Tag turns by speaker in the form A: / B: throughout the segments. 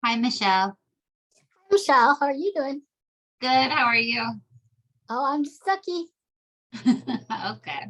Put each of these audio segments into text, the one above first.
A: Hi, Michelle.
B: Michelle, how are you doing?
A: Good. How are you?
B: Oh, I'm sucky.
A: Okay.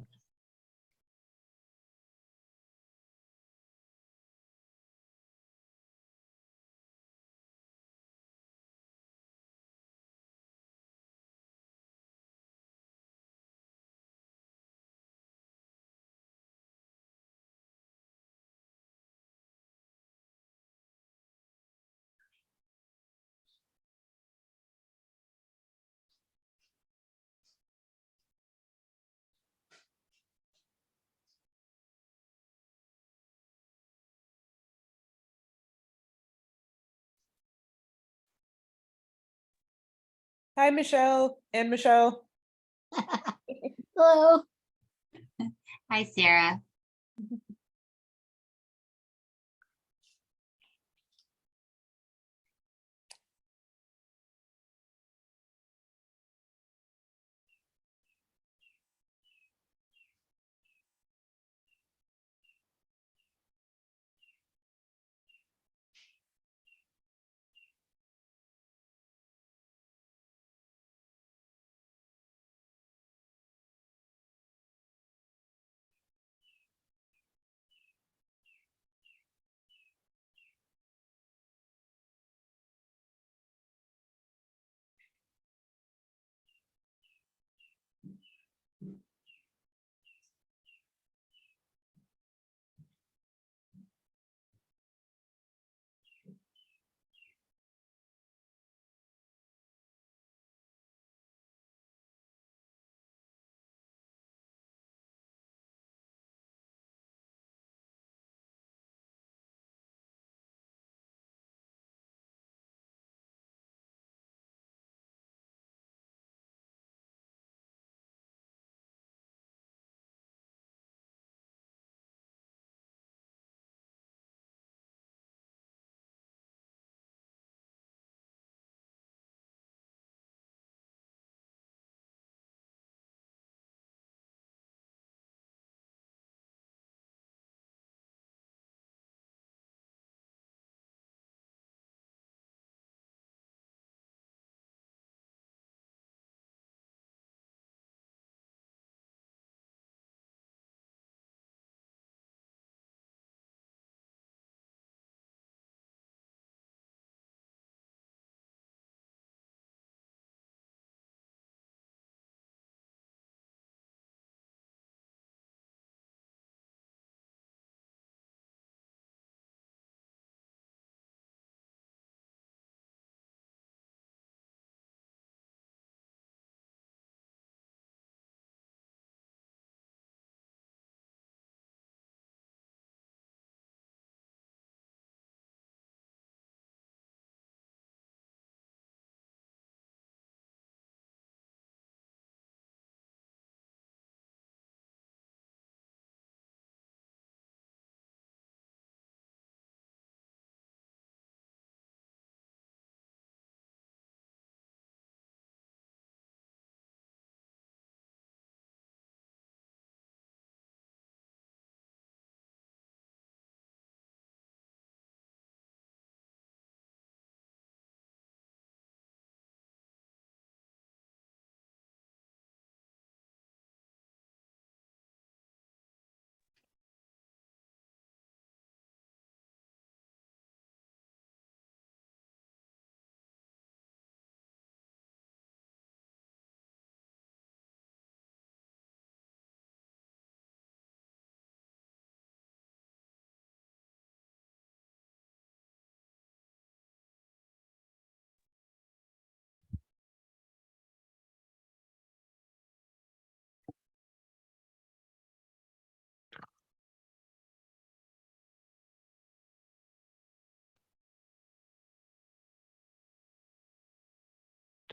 C: Hi, Michelle and Michelle.
B: Hello.
A: Hi, Sarah.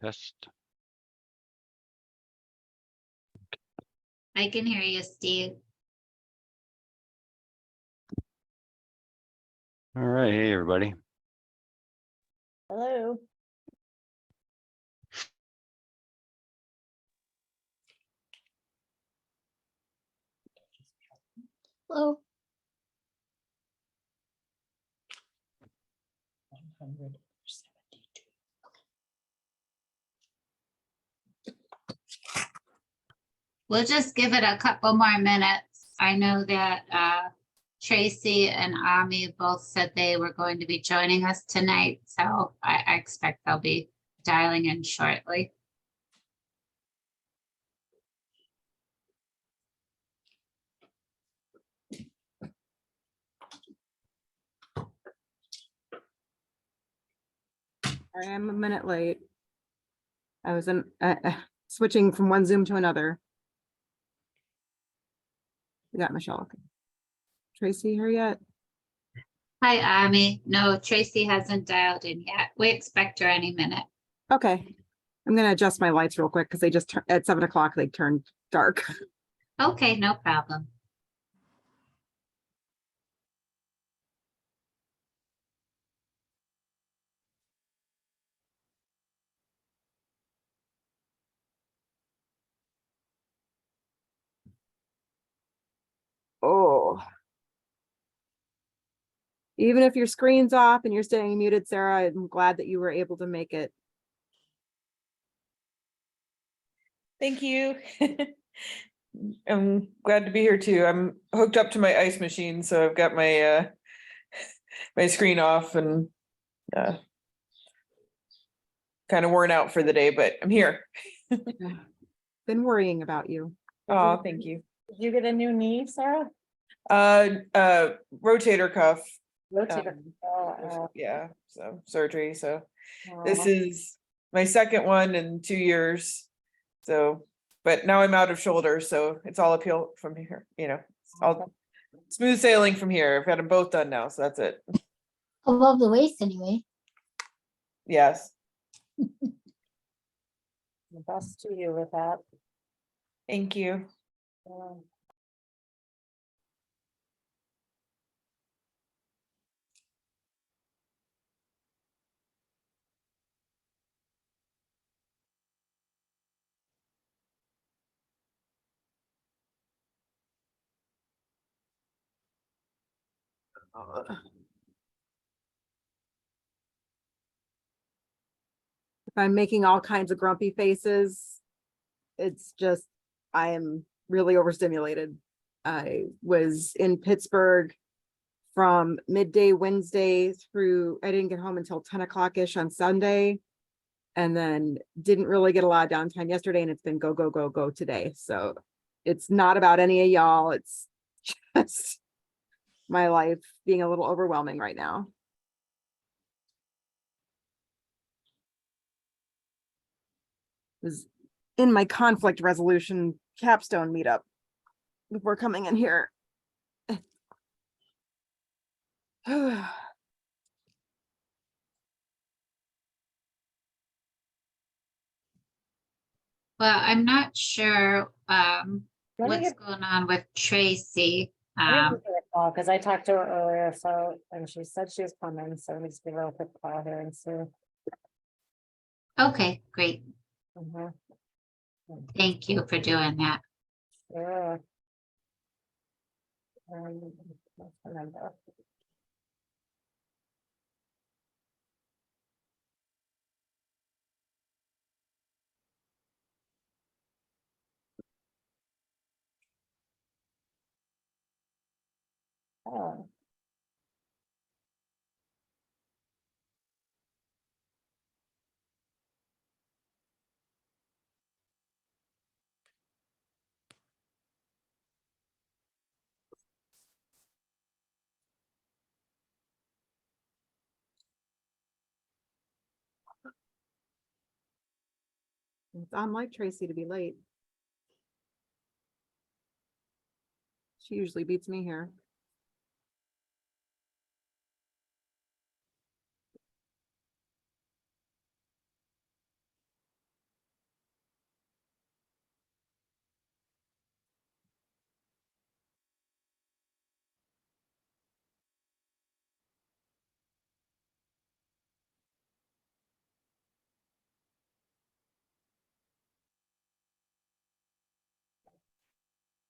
D: Test.
A: I can hear you, Steve.
D: All right, hey, everybody.
C: Hello.
B: Hello.
C: 172.
A: We'll just give it a couple more minutes. I know that Tracy and Ami both said they were going to be joining us tonight, so I expect they'll be dialing in shortly.
E: I am a minute late. I was switching from one Zoom to another. We got Michelle. Okay. Tracy here yet?
A: Hi, Ami. No, Tracy hasn't dialed in yet. We expect her any minute.
E: Okay. I'm gonna adjust my lights real quick because they just at 7 o'clock they turned dark.
A: Okay, no problem.
E: Oh. Even if your screen's off and you're staying muted, Sarah, I'm glad that you were able to make it.
C: Thank you. I'm glad to be here too. I'm hooked up to my ice machine, so I've got my my screen off and kind of worn out for the day, but I'm here.
E: Been worrying about you.
C: Oh, thank you.
F: Did you get a new knee, Sarah?
C: Rotator cuff.
F: Rotator.
C: Yeah, so surgery. So
F: Oh,
C: this is my second one in 2 years. So, but now I'm out of shoulder, so it's all uphill from here, you know, it's all smooth sailing from here. I've had them both done now, so that's it.
B: Above the waist anyway.
C: Yes,
F: the best to you with that.
C: thank you.
F: Yeah.
E: If I'm making all kinds of grumpy faces, it's just, I am really overstimulated. I was in Pittsburgh from midday Wednesday through, I didn't get home until 10 o'clock-ish on Sunday. And then didn't really get a lot of downtime yesterday, and it's been go, go, go, go today. So it's not about any of y'all. It's just my life being a little overwhelming right now. Was in my conflict resolution capstone meetup before coming in here.
A: Well, I'm not sure
F: Let me
A: what's
F: give-
A: going on with Tracy.
F: let me give her a call, because I talked to her earlier, so, and she said she was coming, so let me just give her a quick call here and see.
A: Okay, great.
F: Mhm.
A: Thank you for doing that.
F: Sure. What's the number? Oh,
E: It's unlike Tracy to be late. She usually beats me here.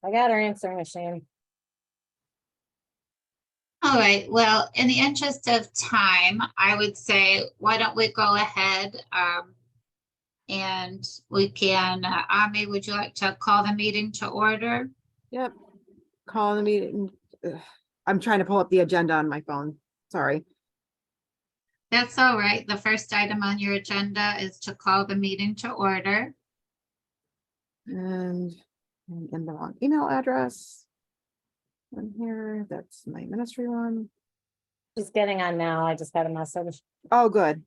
F: I got her answering machine.
A: All right, well, in the interest of time, I would say, why don't we go ahead? And we can, Ami, would you like to call the meeting to order?
E: Yep. Call the meeting. Ugh, I'm trying to pull up the agenda on my phone. Sorry.
A: That's all right. The first item on your agenda is to call the meeting to order.
E: And in the wrong email address. And here, that's my ministry one.
F: She's getting on now. I just got a message.
E: Oh, good.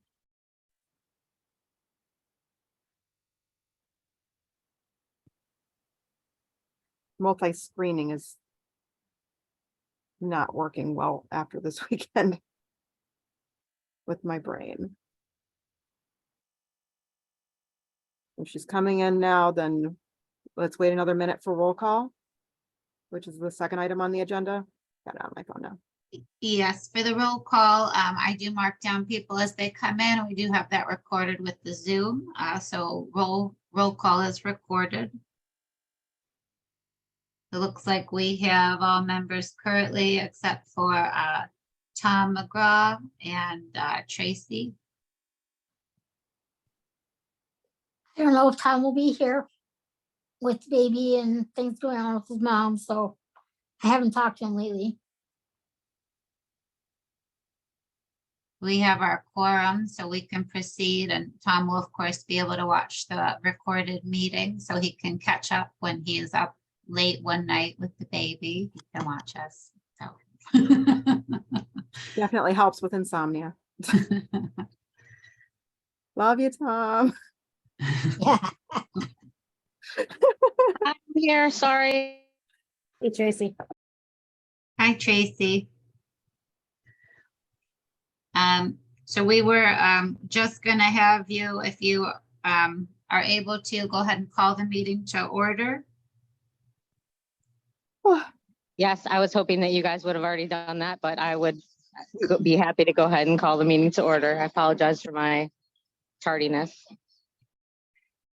E: Multi-screening is not working well after this weekend with my brain. If she's coming in now, then let's wait another minute for roll call, which is the second item on the agenda. Got it on my phone now.
A: Yes, for the roll call, I do mark down people as they come in. We do have that recorded with the Zoom. So roll call is recorded. It looks like we have all members currently except for Tom McGraw and Tracy.
B: I don't know if Tom will be here with the baby and things going on with his mom, so I haven't talked to him lately.
A: We have our quorum, so we can proceed, and Tom will, of course, be able to watch the recorded meeting, so he can catch up when he is up late one night with the baby. He can watch us, so.
E: Definitely helps with insomnia. Love you, Tom.
B: Yeah,
D: I'm here, sorry.
F: Hey, Tracy.
A: Hi, Tracy. So we were just gonna have you, if you are able to, go ahead and call the meeting to order.
D: Yes, I was hoping that you guys would have already done that, but I would be happy to go ahead and call the meeting to order. I apologize for my tardiness.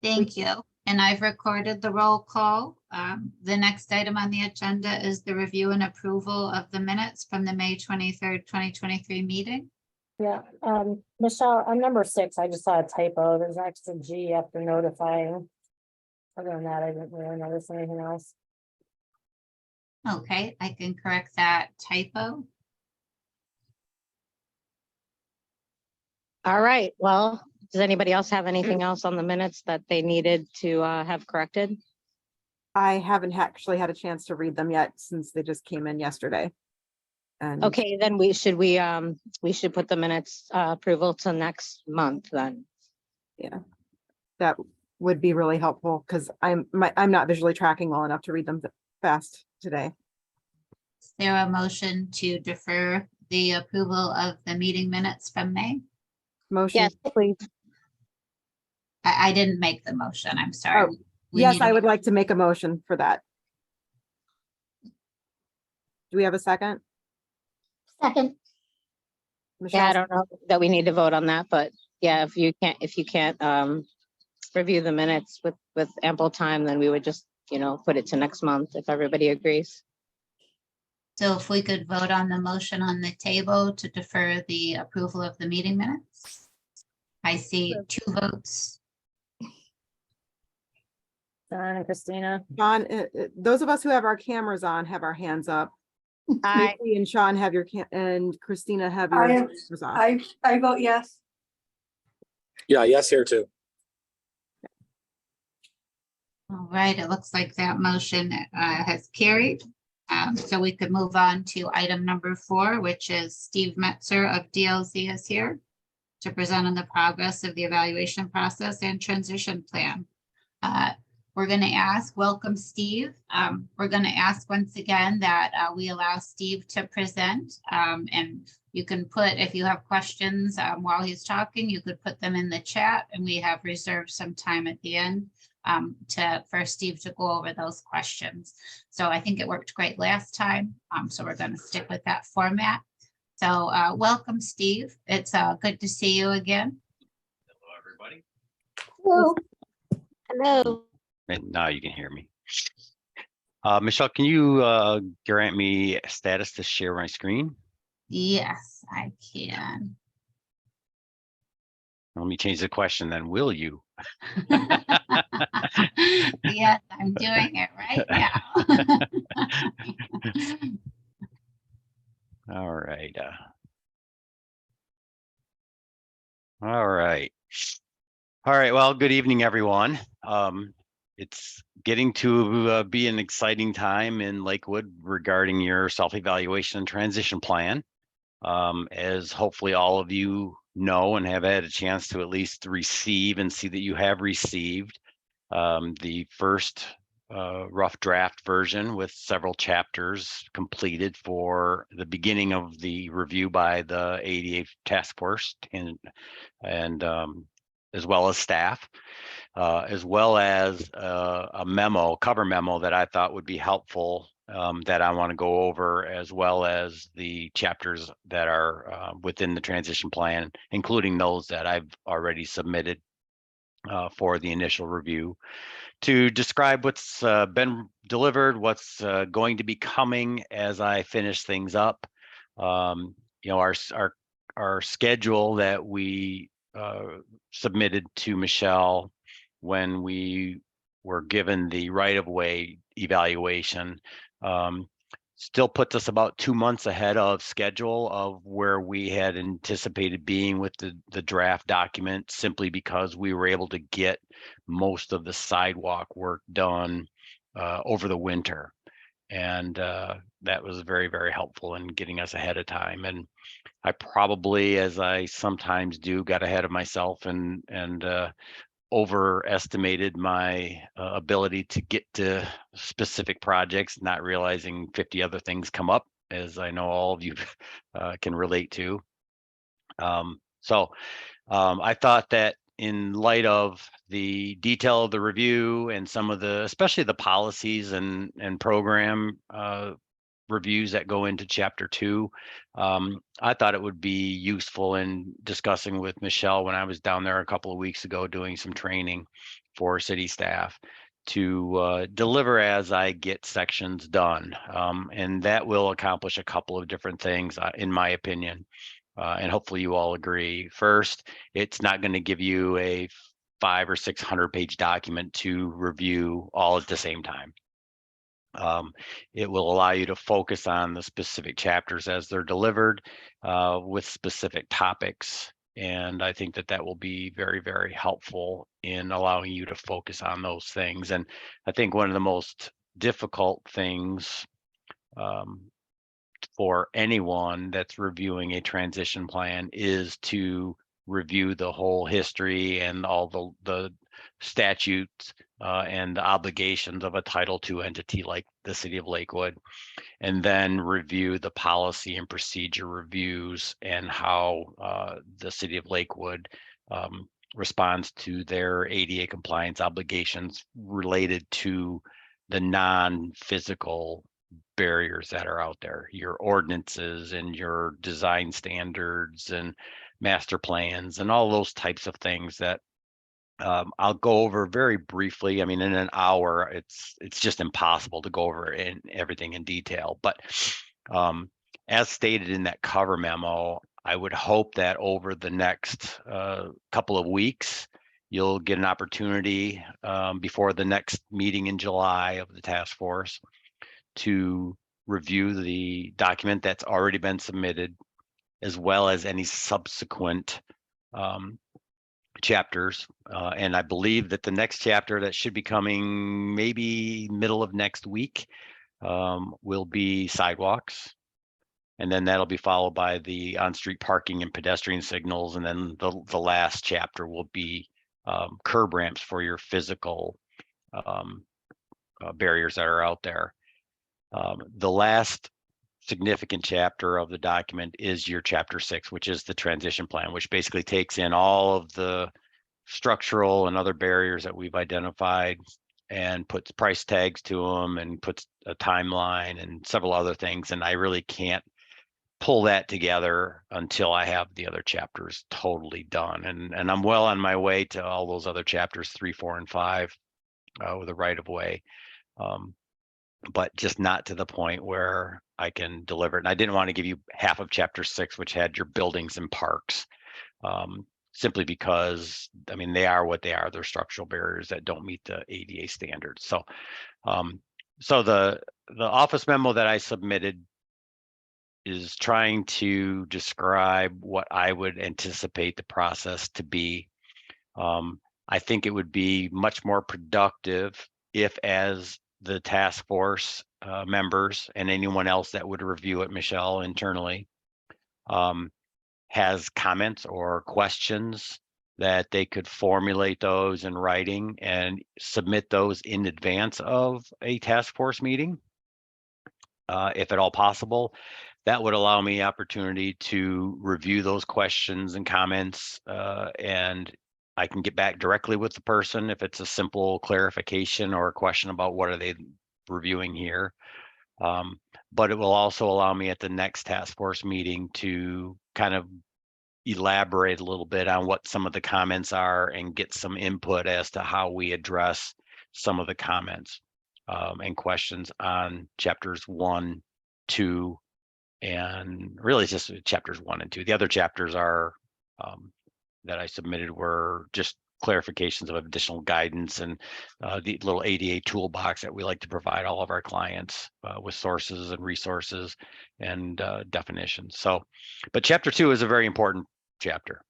A: Thank you. And I've recorded the roll call. The next item on the agenda is the review and approval of the minutes from the May 23rd, 2023 meeting.
F: Yeah, Michelle, on number 6, I just saw a typo. There's actually a G after notifying. Other than that, I didn't really notice anything else.
A: Okay, I can correct that typo.
D: All right, well, does anybody else have anything else on the minutes that they needed to have corrected?
E: I haven't actually had a chance to read them yet since they just came in yesterday. And
D: Okay, then we should put the minutes approval to next month then.
E: yeah, that would be really helpful because I'm not visually tracking well enough to read them fast today.
A: Is there a motion to defer the approval of the meeting minutes from May?
E: Motion.
D: Yes, please.
A: I didn't make the motion. I'm sorry.
E: Oh,
A: We
E: yes,
A: need
E: I
A: a-
E: would like to make a motion for that. Do we have a second?
B: second,
D: Yeah, I
E: Michelle?
D: don't know that we need to vote on that, but yeah, if you can't review the minutes with ample time, then we would just, put it to next month if everybody agrees.
A: So if we could vote on the motion on the table to defer the approval of the meeting minutes. I see 2 votes.
F: John and Christina.
E: Sean, those of us who have our cameras on have our hands up.
D: Aye.
E: Tracy and Sean have your and Christina have your
G: I have-
E: cameras off.
G: I vote yes.
H: Yeah, yes, here too.
A: All right, it looks like that motion has carried. So we could move on to item number 4, which is Steve Metzer of DLZ is here to present on the progress of the evaluation process and transition plan. We're going to welcome Steve. We're going to ask once again that we allow Steve to present. And you can put, if you have questions while he's talking, you could put them in the chat, and we have reserved some time at the end for Steve to go over those questions. So I think it worked great last time. So we're going to stick with that format. So welcome, Steve. It's good to see you again.
I: Hello, everybody.
B: hello,
D: Hello.
I: And now you can hear me.
G: Michelle, can you grant me status to share my screen?
A: Yes, I can.
G: Let me change the question then. Will you?
A: Yes, I'm doing it right now.
G: All right. All right. All right. Well, good evening, everyone. It's getting to be an exciting time in Lakewood regarding your self-evaluation and transition plan. As hopefully all of you know and have had a chance to at least receive and see that you have received the first rough draft version with several chapters completed for the beginning of the review by the ADA task force and as well as staff, as well as a memo, cover memo that I thought would be helpful that I want to go over, as well as the chapters that are within the transition plan, including those that I've already submitted for the initial review, to describe what's been delivered, what's going to be coming as I finish things up. You know, our schedule that we submitted to Michelle when we were given the right-of-way evaluation still puts us about 2 months ahead of schedule of where we had anticipated being with the draft document, simply because we were able to get most of the sidewalk work done over the winter. And that was very, very helpful in getting us ahead of time. And I probably, as I sometimes do, got ahead of myself and overestimated my ability to get to specific projects, not realizing 50 other things come up, as I know all of you can relate to. I thought that in light of the detail of the review and some of the, especially the policies and program reviews that go into chapter 2, I thought it would be useful in discussing with Michelle when I was down there a couple of weeks ago doing some training for city staff to deliver as I get sections done. And that will accomplish a couple of different things, in my opinion. And hopefully you all agree. First, it's not going to give you a 500 or 600 page document to review all at the same time. It will allow you to focus on the specific chapters as they're delivered with specific topics. And I think that will be very, very helpful in allowing you to focus on those things. And I think one of the most difficult things for anyone that's reviewing a transition plan is to review the whole history and all the statutes and the obligations of a Title II entity like the City of Lakewood, and then review the policy and procedure reviews and how the City of Lakewood responds to their ADA compliance obligations related to the non-physical barriers that are out there, your ordinances and your design standards and master plans and all those types of things that I'll go over very briefly. I mean, in an hour, it's just impossible to go over everything in detail. But as stated in that cover memo, I would hope that over the next couple of weeks, you'll get an opportunity before the next meeting in July of the task force to review the document that's already been submitted, as well as any subsequent chapters. And I believe that the next chapter that should be coming maybe middle of next week will be sidewalks. And then that'll be followed by the on-street parking and pedestrian signals. And then the last chapter will be curb ramps for your physical barriers that are out there. The last significant chapter of the document is your chapter 6, which is the transition plan, which basically takes in all of the structural and other barriers that we've identified and puts price tags to them and puts a timeline and several other things. And I really can't pull that together until I have the other chapters totally done. And I'm well on my way to all those other chapters, 3, 4, and 5 with the right of way. but just not to the point where I can deliver it. And I didn't want to give you half of chapter 6, which had your buildings and parks. Simply because, I mean, they are what they are. They're structural barriers that don't meet the ADA standards. So, so the office memo that I submitted is trying to describe what I would anticipate the process to be. I think it would be much more productive if, as the task force members and anyone else that would review it, Michelle, internally, has comments or questions, that they could formulate those in writing and submit those in advance of a task force meeting, if at all possible. That would allow me opportunity to review those questions and comments, and I can get back directly with the person if it's a simple clarification or a question about what are they reviewing here. But it will also allow me at the next task force meeting to kind of elaborate a little bit on what some of the comments are and get some input as to how we address some of the comments and questions on chapters 1, 2, and really it's just chapters 1 and 2. The other chapters are that I submitted were just clarifications of additional guidance and the little ADA toolbox that we like to provide all of our clients with sources and resources and definitions. So, but chapter 2 is a very important chapter,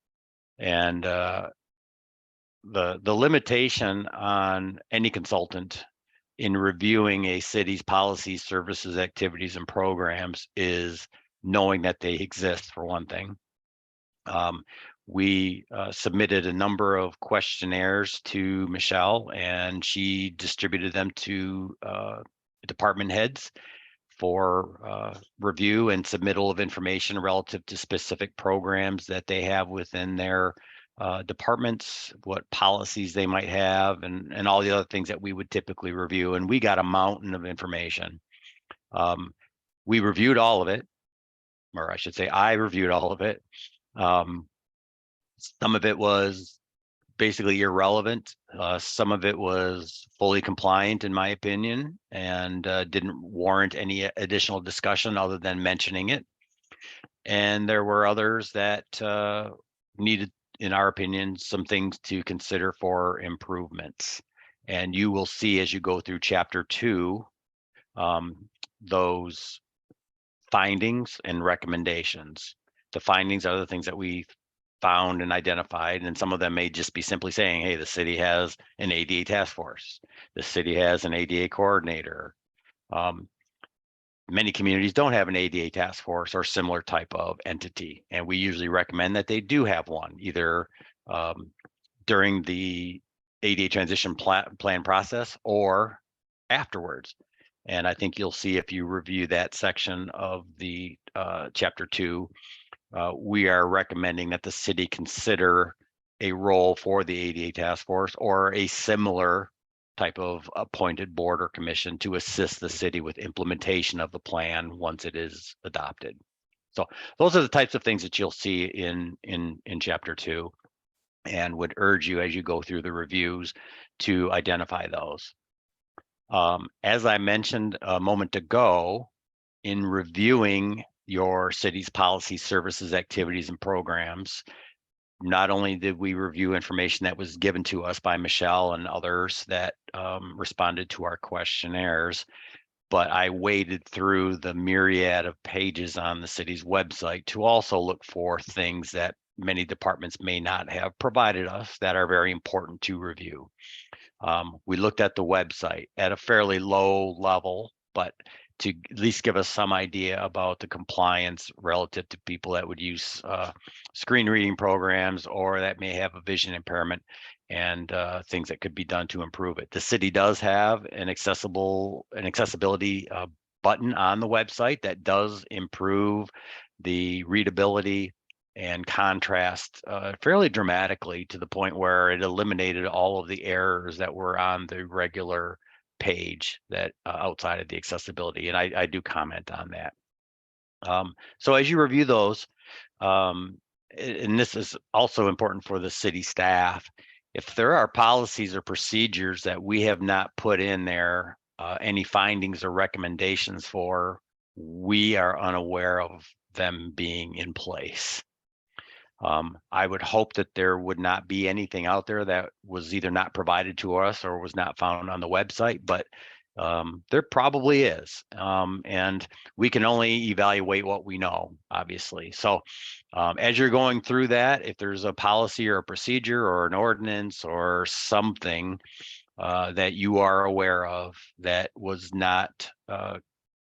G: and the limitation on any consultant in reviewing a city's policies, services, activities, and programs is knowing that they exist, for one thing. We submitted a number of questionnaires to Michelle, and she distributed them to department heads for review and submittal of information relative to specific programs that they have within their departments, what policies they might have, and all the other things that we would typically review. And we got a mountain of information. We reviewed all of it, or I should say I reviewed all of it. Some of it was basically irrelevant. Some of it was fully compliant, in my opinion, and didn't warrant any additional discussion other than mentioning it. And there were others that needed, in our opinion, some things to consider for improvements. And you will see as you go through chapter 2, those findings and recommendations. The findings are the things that we found and identified, and some of them may just be simply saying, hey, the city has an ADA task force, the city has an ADA coordinator. Many communities don't have an ADA task force or similar type of entity, and we usually recommend that they do have one, either during the ADA transition plan process or afterwards. And I think you'll see if you review that section of the chapter 2, we are recommending that the city consider a role for the ADA task force or a similar type of appointed board or commission to assist the city with implementation of the plan once it is adopted. So those are the types of things that you'll see in chapter 2, and would urge you as you go through the reviews to identify those. As I mentioned a moment ago, in reviewing your city's policy, services, activities, and programs, not only did we review information that was given to us by Michelle and others that responded to our questionnaires, but I waded through the myriad of pages on the city's website to also look for things that many departments may not have provided us that are very important to review. We looked at the website at a fairly low level, but to at least give us some idea about the compliance relative to people that would use screen reading programs or that may have a vision impairment, and things that could be done to improve it. The city does have an accessibility button on the website that does improve the readability and contrast fairly dramatically, to the point where it eliminated all of the errors that were on the regular page that outside of the accessibility, and I do comment on that. So as you review those, and this is also important for the city staff, if there are policies or procedures that we have not put in there any findings or recommendations for, we are unaware of them being in place. I would hope that there would not be anything out there that was either not provided to us or was not found on the website, but there probably is. And we can only evaluate what we know, obviously. So as you're going through that, if there's a policy or a procedure or an ordinance or something that you are aware of that was not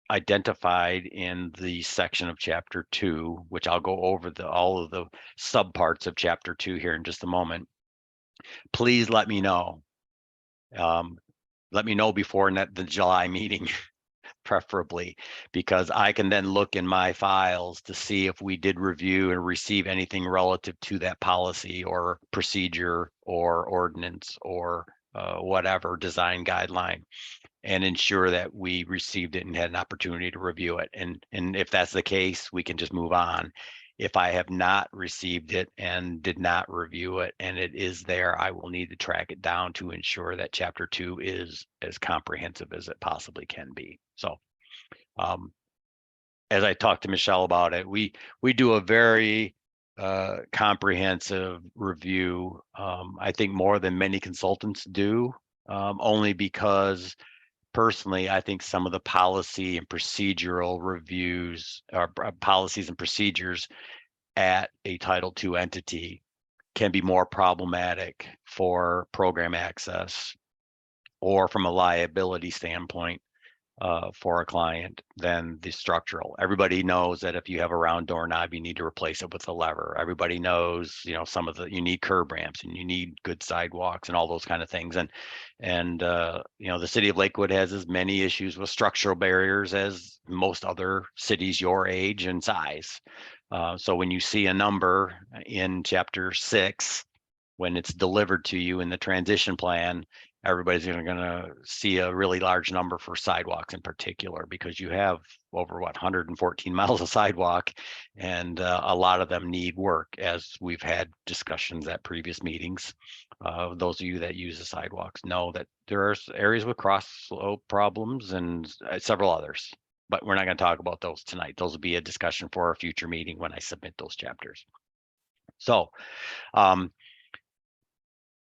G: identified in the section of chapter 2, which I'll go over all of the subparts of chapter 2 here in just a moment, please let me know. Let me know before the July meeting, preferably, because I can then look in my files to see if we did review and receive anything relative to that policy or procedure or ordinance or whatever design guideline, and ensure that we received it and had an opportunity to review it. And if that's the case, we can just move on. If I have not received it and did not review it and it is there, I will need to track it down to ensure that chapter 2 is as comprehensive as it possibly can be. So as I talked to Michelle about it, we do a very comprehensive review. I think more than many consultants do, only because personally, I think some of the policy and procedural reviews or policies and procedures at a Title II entity can be more problematic for program access or from a liability standpoint for a client than the structural. Everybody knows that if you have a round doorknob, you need to replace it with a lever. Everybody knows, some of you need curb ramps and you need good sidewalks and all those kind of things. And the city of Lakewood has as many issues with structural barriers as most other cities your age and size. So when you see a number in chapter 6, when it's delivered to you in the transition plan, everybody's going to see a really large number for sidewalks in particular, because you have over 114 miles of sidewalk, and a lot of them need work, as we've had discussions at previous meetings. Those of you that use the sidewalks know that there are areas with cross slope problems and several others, but we're not going to talk about those tonight. Those will be a discussion for a future meeting when I submit those chapters. So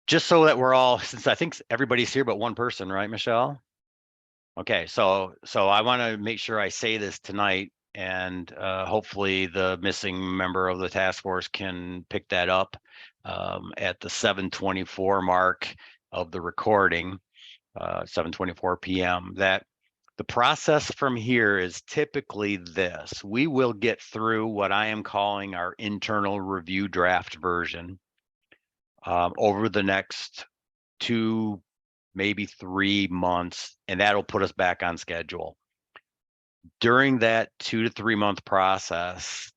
G: just so that we're all, since I think everybody's here but one person, right, Michelle? Okay, so I want to make sure I say this tonight, and hopefully the missing member of the task force can pick that up at the 7:24 mark of the recording, 7:24 p.m. That the process from here is typically this: we will get through what I am calling our internal review draft version over the next 2, maybe 3 months, and that'll put us back on schedule. During that 2 to 3 month process,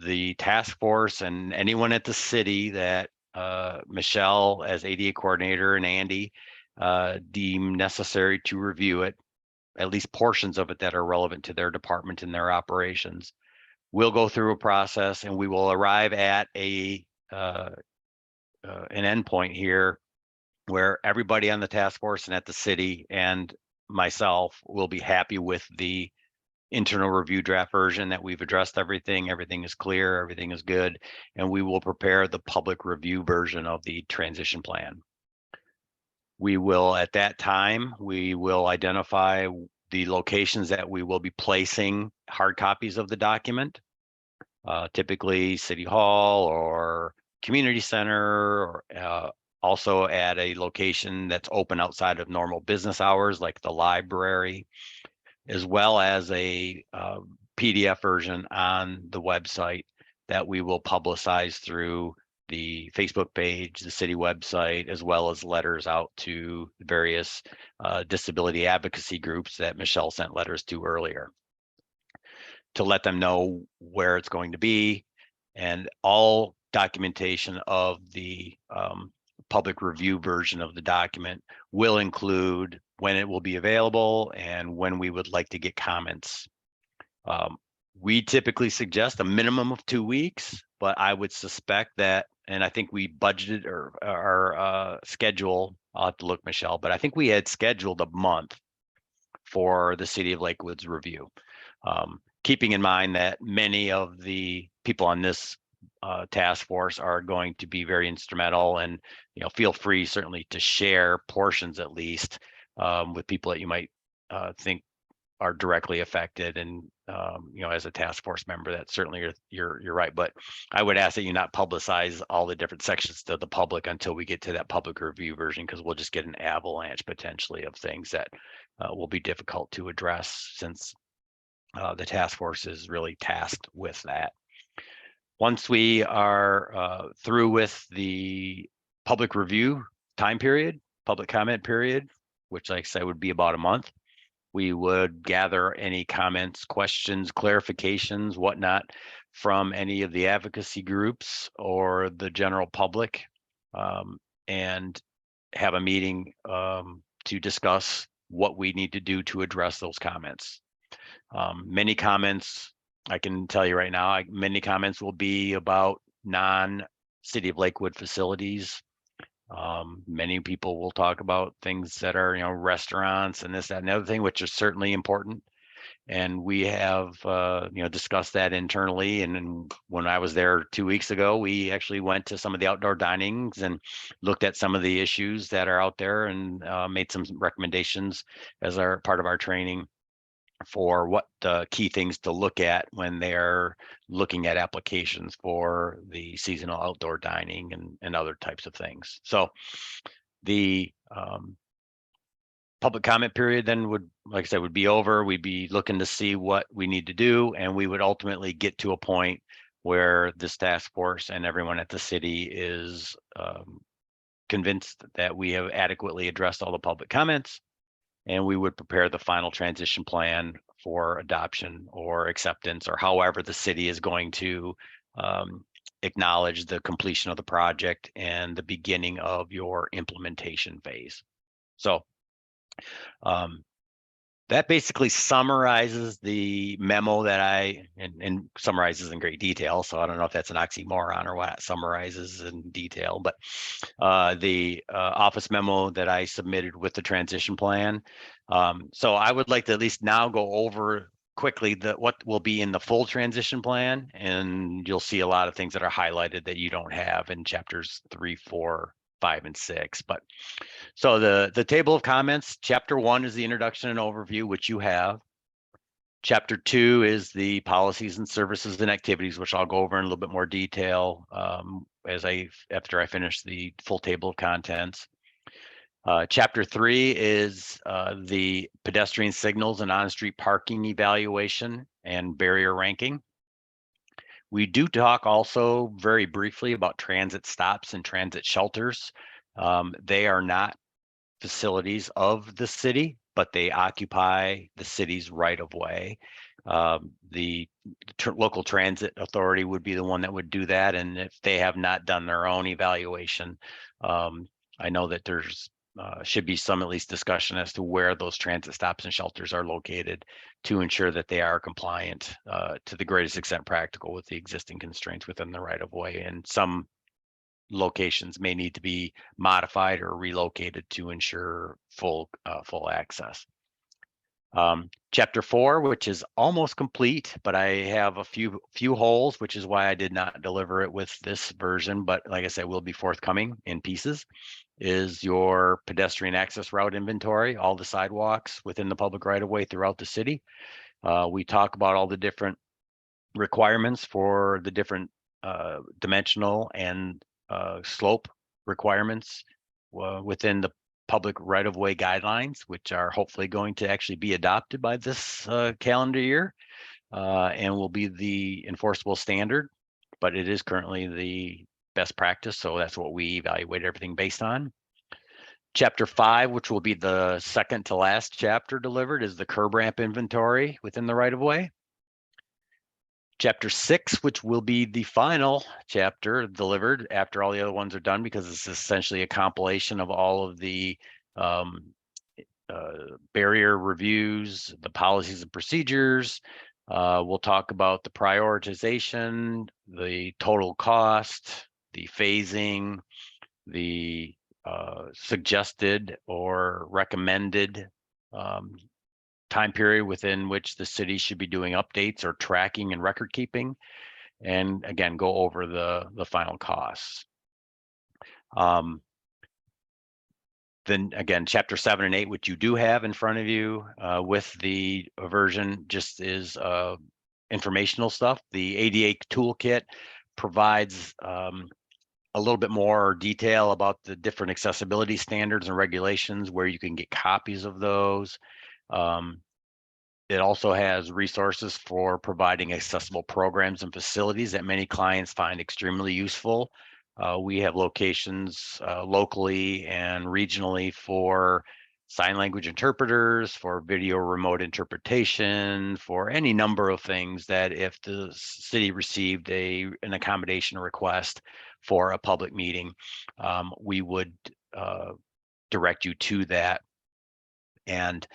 G: the task force and anyone at the city that Michelle as ADA coordinator and Andy deem necessary to review it, at least portions of it that are relevant to their department and their operations, we'll go through a process and we will arrive at an endpoint here where everybody on the task force and at the city and myself will be happy with the internal review draft version, that we've addressed everything is clear, everything is good, and we will prepare the public review version of the transition plan. We will, at that time, we will identify the locations that we will be placing hard copies of the document, typically City Hall or community center, or also at a location that's open outside of normal business hours, like the library, as well as a PDF version on the website that we will publicize through the Facebook page, the city website, as well as letters out to various disability advocacy groups that Michelle sent letters to earlier, to let them know where it's going to be, and all documentation of the public review version of the document will include when it will be available and when we would like to get comments. We typically suggest a minimum of 2 weeks, but I would suspect that, and I think we budgeted our schedule, I'll have to look, Michelle, but I think we had scheduled a month for the city of Lakewood's review. Keeping in mind that many of the people on this task force are going to be very instrumental, and feel free certainly to share portions at least with people that you might think are directly affected. And as a task force member, that's certainly you're right. But I would ask that you not publicize all the different sections to the public until we get to that public review version, because we'll just get an avalanche potentially of things that will be difficult to address, since the task force is really tasked with that. Once we are through with the public review time period, public comment period, which like I said would be about a month, we would gather any comments, questions, clarifications, whatnot from any of the advocacy groups or the general public, and have a meeting to discuss what we need to do to address those comments. Many comments, I can tell you right now, many comments will be about non-City of Lakewood facilities. Many people will talk about things that are, restaurants and this, that, and the other thing, which is certainly important. And we have, discussed that internally. And then when I was there 2 weeks ago, we actually went to some of the outdoor dinings and looked at some of the issues that are out there, and made some recommendations as part of our training for what key things to look at when they're looking at applications for the seasonal outdoor dining and other types of things. So the public comment period then would, like I said, would be over. We'd be looking to see what we need to do, and we would ultimately get to a point where this task force and everyone at the city is convinced that we have adequately addressed all the public comments, and we would prepare the final transition plan for adoption or acceptance, or however the city is going to acknowledge the completion of the project and the beginning of your implementation phase. So that basically summarizes the memo that and summarizes in great detail. So I don't know if that's an oxymoron or what, summarizes in detail, but the office memo that I submitted with the transition plan. So I would like to at least now go over quickly what will be in the full transition plan, and you'll see a lot of things that are highlighted that you don't have in chapters 3, 4, 5, and 6. But so the table of comments, chapter 1 is the introduction and overview, which you have. Chapter 2 is the policies and services and activities, which I'll go over in a little bit more detail after I finish the full table of contents. Chapter 3 is the pedestrian signals and on-street parking evaluation and barrier ranking. We do talk also very briefly about transit stops and transit shelters. They are not facilities of the city, but they occupy the city's right of way. The local transit authority would be the one that would do that. And if they have not done their own evaluation, I know that there's should be some at least discussion as to where those transit stops and shelters are located to ensure that they are compliant to the greatest extent practical with the existing constraints within the right of way. And some locations may need to be modified or relocated to ensure full access. Chapter 4, which is almost complete, but I have a few holes, which is why I did not deliver it with this version, but like I said, will be forthcoming in pieces, is your pedestrian access route inventory, all the sidewalks within the public right of way throughout the city. We talk about all the different requirements for the different dimensional and slope requirements within the public right-of-way guidelines, which are hopefully going to actually be adopted by this calendar year and will be the enforceable standard, but it is currently the best practice. So that's what we evaluate everything based on. Chapter 5, which will be the second to last chapter delivered, is the curb ramp inventory within the right-of-way. Chapter 6, which will be the final chapter delivered after all the other ones are done, because it's essentially a compilation of all of the barrier reviews, the policies and procedures. We'll talk about the prioritization, the total cost, the phasing, the suggested or recommended time period within which the city should be doing updates or tracking and record keeping. And again, go over the final costs. Then again, chapter 7 and 8, which you do have in front of you with the version, just is informational stuff. The ADA toolkit provides a little bit more detail about the different accessibility standards and regulations, where you can get copies of those. It also has resources for providing accessible programs and facilities that many clients find extremely useful. We have locations locally and regionally for sign language interpreters, for video remote interpretation, for any number of things that if the city received an accommodation request for a public meeting, we would direct you to that and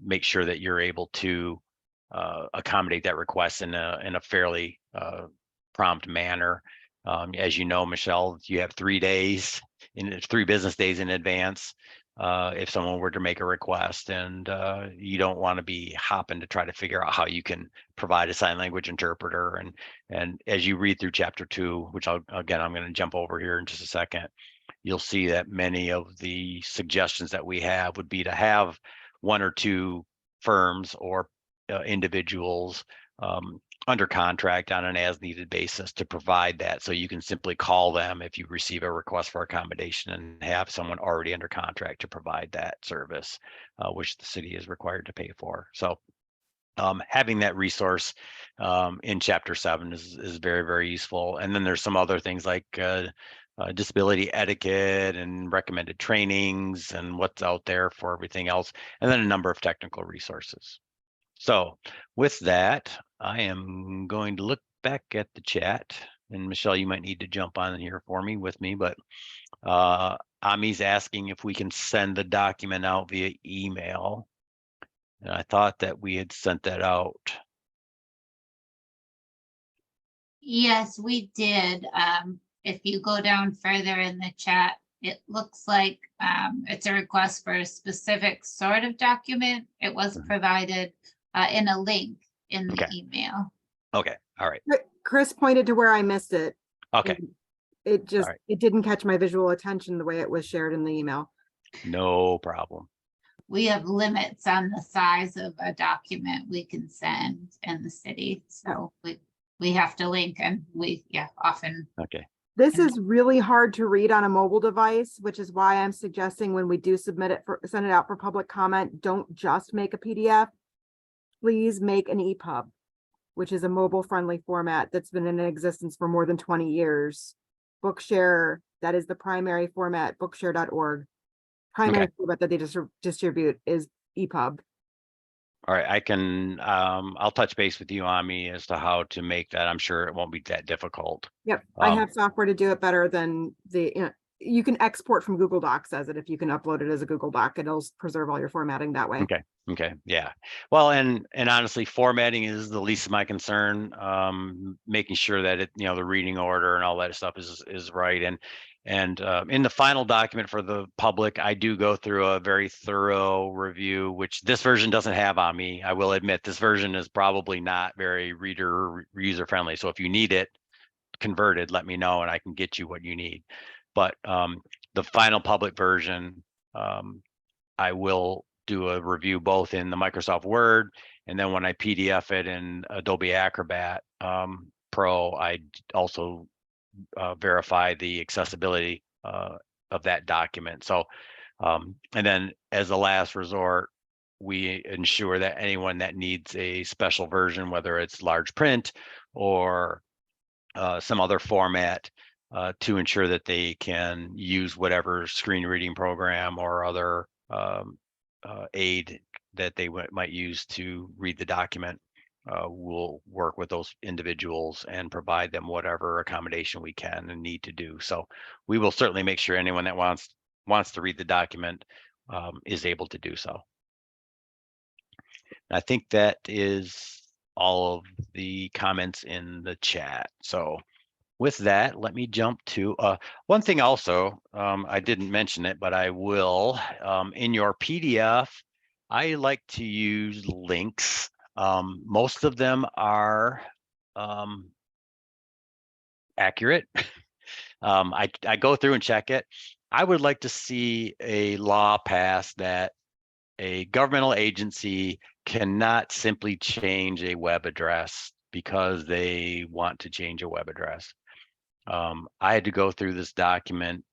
G: make sure that you're able to accommodate that request in a fairly prompt manner. As you know, Michelle, you have 3 days, 3 business days in advance if someone were to make a request, and you don't want to be hopping to try to figure out how you can provide a sign language interpreter. And as you read through chapter 2, which I'm going to jump over here in just a second, you'll see that many of the suggestions that we have would be to have 1 or 2 firms or individuals under contract on an as-needed basis to provide that. So you can simply call them if you receive a request for accommodation and have someone already under contract to provide that service, which the city is required to pay for. So having that resource in chapter 7 is very, very useful. And then there's some other things like disability etiquette and recommended trainings and what's out there for everything else, and then a number of technical resources. So with that, I am going to look back at the chat, and Michelle, you might need to jump on here for me with me, but Ami's asking if we can send the document out via email. And I thought that we had sent that out.
A: Yes, we did. If you go down further in the chat, it looks like it's a request for a specific sort of document. It was provided in a link in the email.
G: Okay, all right.
E: Chris pointed to where I missed it.
G: Okay,
E: and It just,
G: right.
E: it didn't catch my visual attention the way it was shared in the email.
G: No problem.
A: We have limits on the size of a document we can send in the city. So we have to link, and we often.
G: Okay.
E: This is really hard to read on a mobile device, which is why I'm suggesting when we do submit it send it out for public comment, don't just make a PDF. Please make an EPUB, which is a mobile friendly format that's been in existence for more than 20 years. Bookshare, that is the primary format, bookshare.org. Primary format that they distribute is EPUB.
G: All right, I can, I'll touch base with you, Ami, as to how to make that. I'm sure it won't be that difficult.
E: Yep, I have software to do it better than you can export from Google Docs as it. If you can upload it as a Google Doc, it'll preserve all your formatting that way.
G: Okay, yeah. Well, and honestly, formatting is the least of my concern. Making sure that it, the reading order and all that stuff is right. And in the final document for the public, I do go through a very thorough review, which this version doesn't have on me. I will admit this version is probably not very user friendly. So if you need it converted, let me know and I can get you what you need. But the final public version, I will do a review both in the Microsoft Word, and then when I PDF it in Adobe Acrobat Pro, I also verify the accessibility of that document. So, and then as a last resort, we ensure that anyone that needs a special version, whether it's large print or some other format, to ensure that they can use whatever screen reading program or other aid that they might use to read the document. We'll work with those individuals and provide them whatever accommodation we can and need to do. So we will certainly make sure anyone that wants to read the document is able to do so. I think that is all of the comments in the chat. So with that, let me jump to one thing also. I didn't mention it, but I will. In your PDF, I like to use links. Most of them are accurate. I go through and check it. I would like to see a law passed that a governmental agency cannot simply change a web address because they want to change a web address. I had to go through this document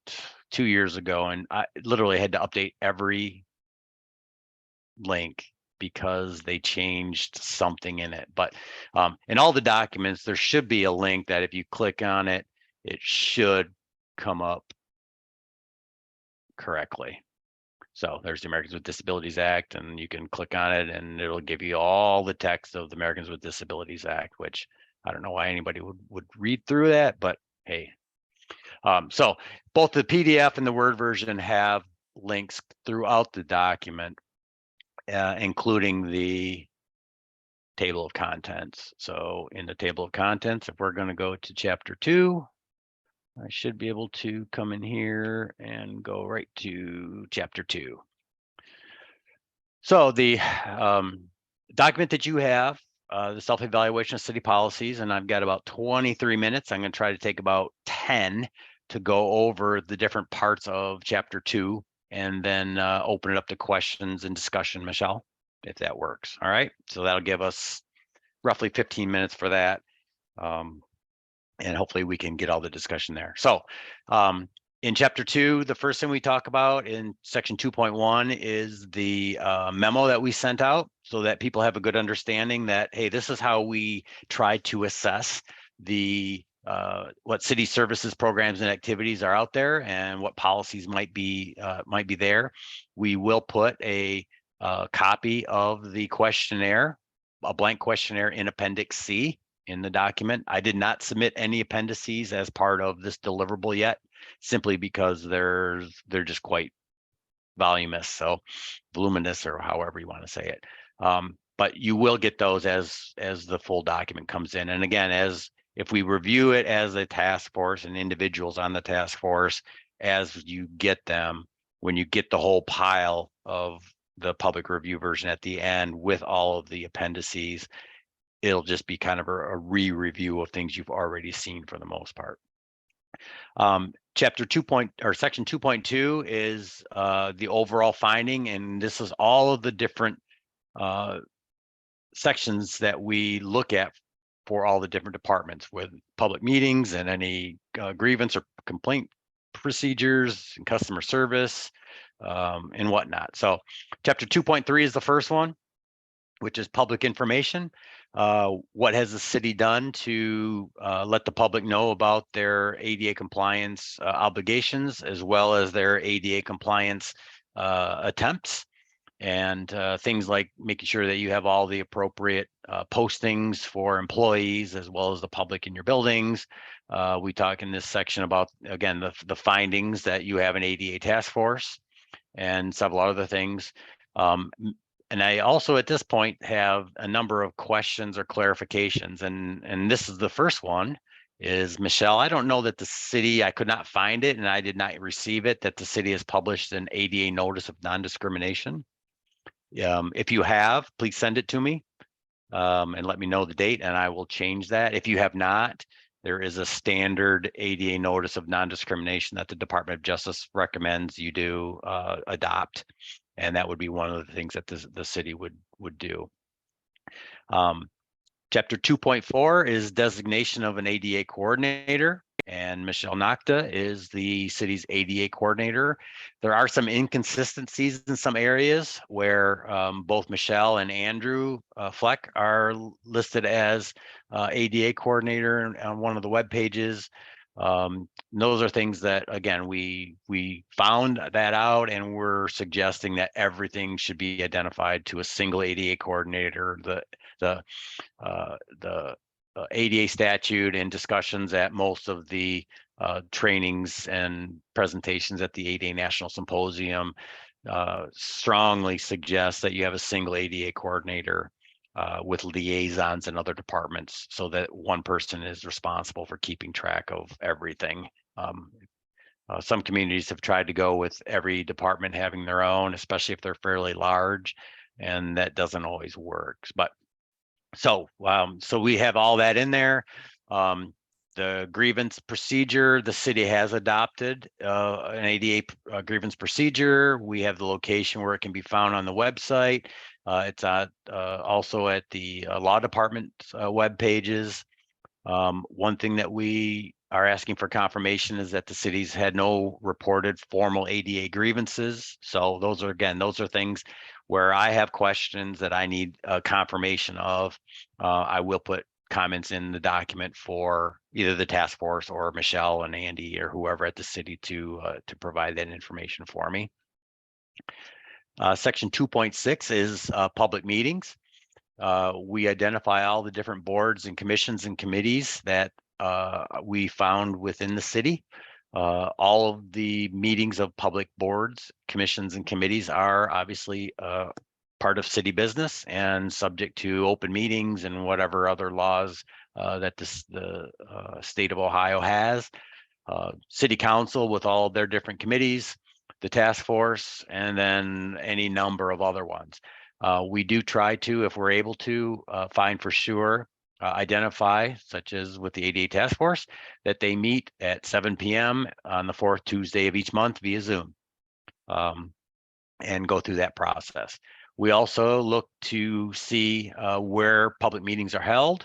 G: 2 years ago, and I literally had to update every link because they changed something in it. But in all the documents, there should be a link that if you click on it, it should come up correctly. So there's the Americans with Disabilities Act, and you can click on it and it'll give you all the text of the Americans with Disabilities Act, which I don't know why anybody would read through that, but hey. So both the PDF and the Word version have links throughout the document, including the table of contents. So in the table of contents, if we're going to go to chapter 2, I should be able to come in here and go right to chapter 2. So the document that you have, the self-evaluation of city policies, and I've got about 23 minutes. I'm going to try to take about 10 to go over the different parts of chapter 2 and then open it up to questions and discussion, Michelle, if that works. All right. So that'll give us roughly 15 minutes for that. And hopefully we can get all the discussion there. So in chapter 2, the first thing we talk about in section 2.1 is the memo that we sent out so that people have a good understanding that, hey, this is how we try to assess the what city services, programs, and activities are out there and what policies might be there. We will put a copy of the questionnaire, a blank questionnaire in Appendix C in the document. I did not submit any appendices as part of this deliverable yet, simply because they're just quite voluminous, so voluminous, or however you want to say it. But you will get those as the full document comes in. And again, as if we review it as a task force and individuals on the task force, as you get them, when you get the whole pile of the public review version at the end with all of the appendices, it'll just be kind of a re-review of things you've already seen for the most part. Section 2.2 is the overall finding, and this is all of the different sections that we look at for all the different departments with public meetings and any grievance or complaint procedures and customer service and whatnot. So chapter 2.3 is the first one, which is public information. What has the city done to let the public know about their ADA compliance obligations, as well as their ADA compliance attempts, and things like making sure that you have all the appropriate postings for employees as well as the public in your buildings. We talk in this section about, again, the findings that you have an ADA task force and several other things. And I also at this point have a number of questions or clarifications, and this is the first one is, Michelle, I don't know that the city, I could not find it and I did not receive it, that the city has published an ADA notice of non-discrimination. If you have, please send it to me and let me know the date and I will change that. If you have not, there is a standard ADA notice of non-discrimination that the Department of Justice recommends you do adopt. And that would be one of the things that the city would do. Chapter 2.4 is designation of an ADA coordinator, and Michelle Nocta is the city's ADA coordinator. There are some inconsistencies in some areas where both Michelle and Andrew Fleck are listed as ADA coordinator on one of the web pages. Those are things that, again, we found that out, and we're suggesting that everything should be identified to a single ADA coordinator. The ADA statute and discussions at most of the trainings and presentations at the ADA National Symposium strongly suggest that you have a single ADA coordinator with liaisons in other departments, so that one person is responsible for keeping track of everything. Some communities have tried to go with every department having their own, especially if they're fairly large. and that doesn't always work. But so we have all that in there. The grievance procedure, the city has adopted an ADA grievance procedure. We have the location where it can be found on the website. It's also at the law department web pages. One thing that we are asking for confirmation is that the city's had no reported formal ADA grievances. So those are things where I have questions that I need confirmation of. I will put comments in the document for either the task force or Michelle and Andy or whoever at the city to provide that information for me. Section 2.6 is public meetings. We identify all the different boards and commissions and committees that we found within the city. All of the meetings of public boards, commissions, and committees are obviously part of city business and subject to open meetings and whatever other laws that the state of Ohio has. City council with all of their different committees, the task force, and then any number of other ones. We do try to, if we're able to, find for sure, identify, such as with the ADA task force, that they meet at 7 p.m. on the 4th Tuesday of each month via Zoom, and go through that process. We also look to see where public meetings are held.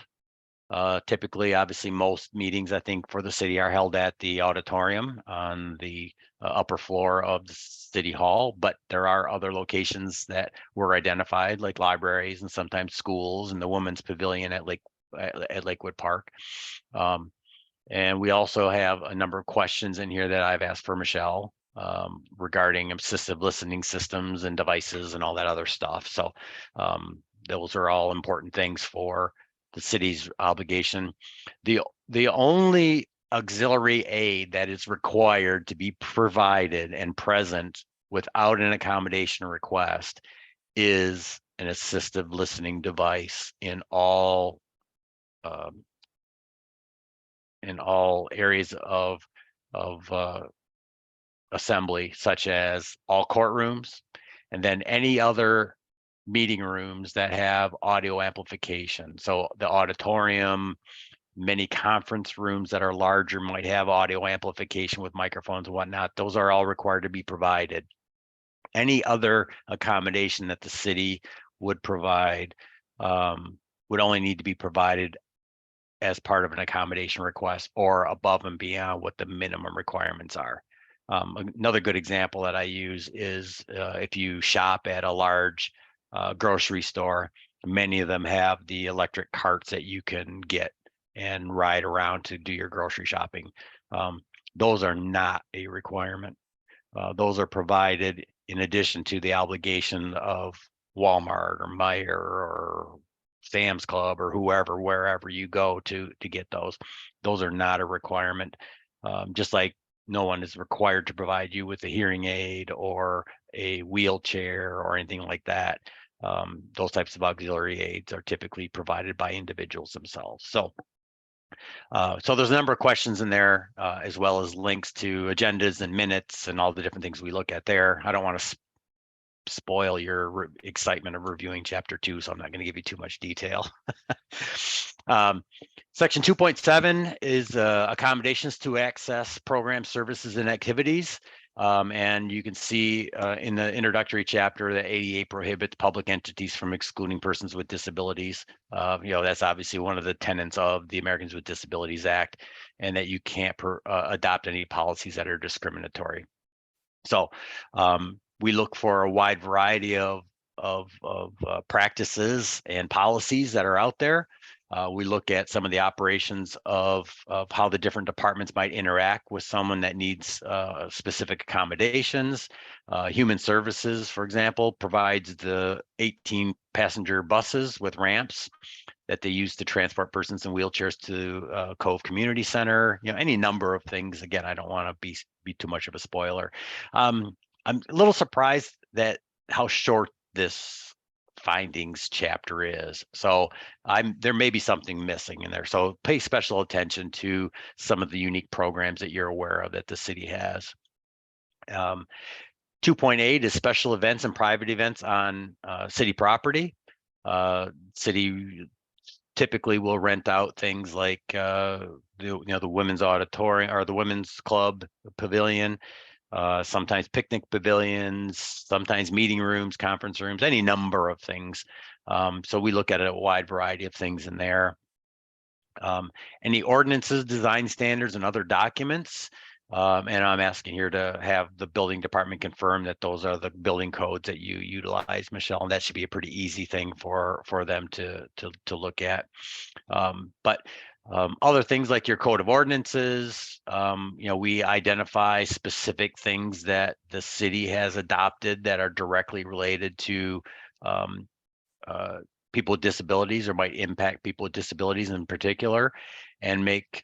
G: Typically, obviously, most meetings, I think, for the city are held at the auditorium on the upper floor of the city hall, but there are other locations that were identified, like libraries and sometimes schools and the women's pavilion at Lakewood Park. And we also have a number of questions in here that I've asked for Michelle regarding assistive listening systems and devices and all that other stuff. So those are all important things for the city's obligation. The only auxiliary aid that is required to be provided and present without an accommodation request is an assistive listening device in all areas of assembly, such as all courtrooms, and then any other meeting rooms that have audio amplification. So the auditorium, many conference rooms that are larger might have audio amplification with microphones and whatnot. Those are all required to be provided. Any other accommodation that the city would provide would only need to be provided as part of an accommodation request or above and beyond what the minimum requirements are. Another good example that I use is if you shop at a large grocery store, many of them have the electric carts that you can get and ride around to do your grocery shopping. Those are not a requirement. Those are provided in addition to the obligation of Walmart or Meijer or Sam's Club or whoever, wherever you go to get those. Those are not a requirement. Just like no one is required to provide you with a hearing aid or a wheelchair or anything like that. Those types of auxiliary aids are typically provided by individuals themselves. So there's a number of questions in there, as well as links to agendas and minutes and all the different things we look at there. I don't want to spoil your excitement of reviewing chapter 2, so I'm not going to give you too much detail. Section 2.7 is accommodations to access program services and activities. And you can see in the introductory chapter that ADA prohibits public entities from excluding persons with disabilities. That's obviously one of the tenets of the Americans with Disabilities Act, and that you can't adopt any policies that are discriminatory. So we look for a wide variety of practices and policies that are out there. We look at some of the operations of how the different departments might interact with someone that needs specific accommodations. Human Services, for example, provides the 18 passenger buses with ramps that they use to transport persons in wheelchairs to Cove Community Center. Any number of things. Again, I don't want to be too much of a spoiler. I'm a little surprised that how short this findings chapter is. So there may be something missing in there. So pay special attention to some of the unique programs that you're aware of that the city has. 2.8 is special events and private events on city property. City typically will rent out things like the women's auditorium or the women's club pavilion, sometimes picnic pavilions, sometimes meeting rooms, conference rooms, any number of things. So we look at a wide variety of things in there. Any ordinances, design standards, and other documents. And I'm asking here to have the building department confirm that those are the building codes that you utilize, Michelle, and that should be a pretty easy thing for them to look at. But other things like your code of ordinances, we identify specific things that the city has adopted that are directly related to people with disabilities or might impact people with disabilities in particular, and make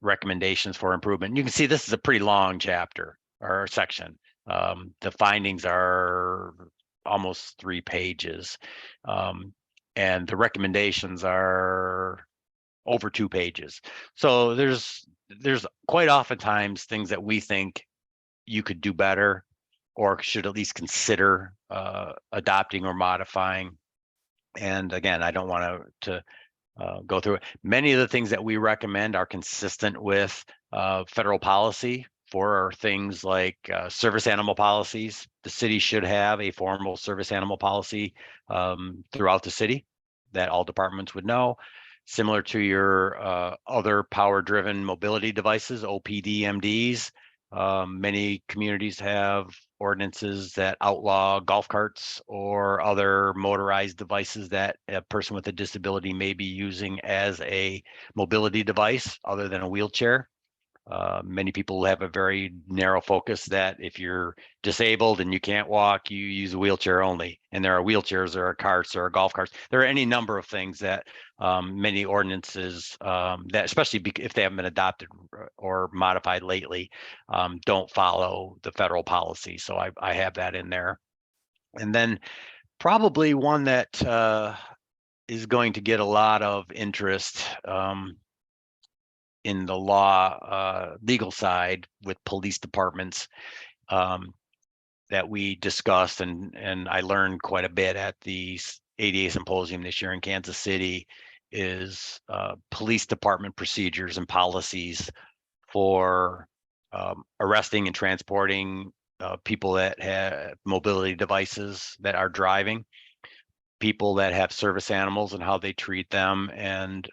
G: recommendations for improvement. You can see this is a pretty long chapter or section. The findings are almost 3 pages, and the recommendations are over 2 pages. So there's quite oftentimes things that we think you could do better or should at least consider adopting or modifying. And again, I don't want to go through it. Many of the things that we recommend are consistent with federal policy for things like service animal policies. The city should have a formal service animal policy throughout the city that all departments would know. Similar to your other power-driven mobility devices, OPDMDs. Many communities have ordinances that outlaw golf carts or other motorized devices that a person with a disability may be using as a mobility device other than a wheelchair. Many people have a very narrow focus that if you're disabled and you can't walk, you use a wheelchair only. And there are wheelchairs, there are carts, there are golf carts. There are any number of things that many ordinances that, especially if they haven't been adopted or modified lately, don't follow the federal policy. So I have that in there. And then probably one that is going to get a lot of interest in the law, legal side with police departments that we discussed, and I learned quite a bit at the ADA symposium this year in Kansas City, is police department procedures and policies for arresting and transporting people that have mobility devices that are driving, people that have service animals and how they treat them, and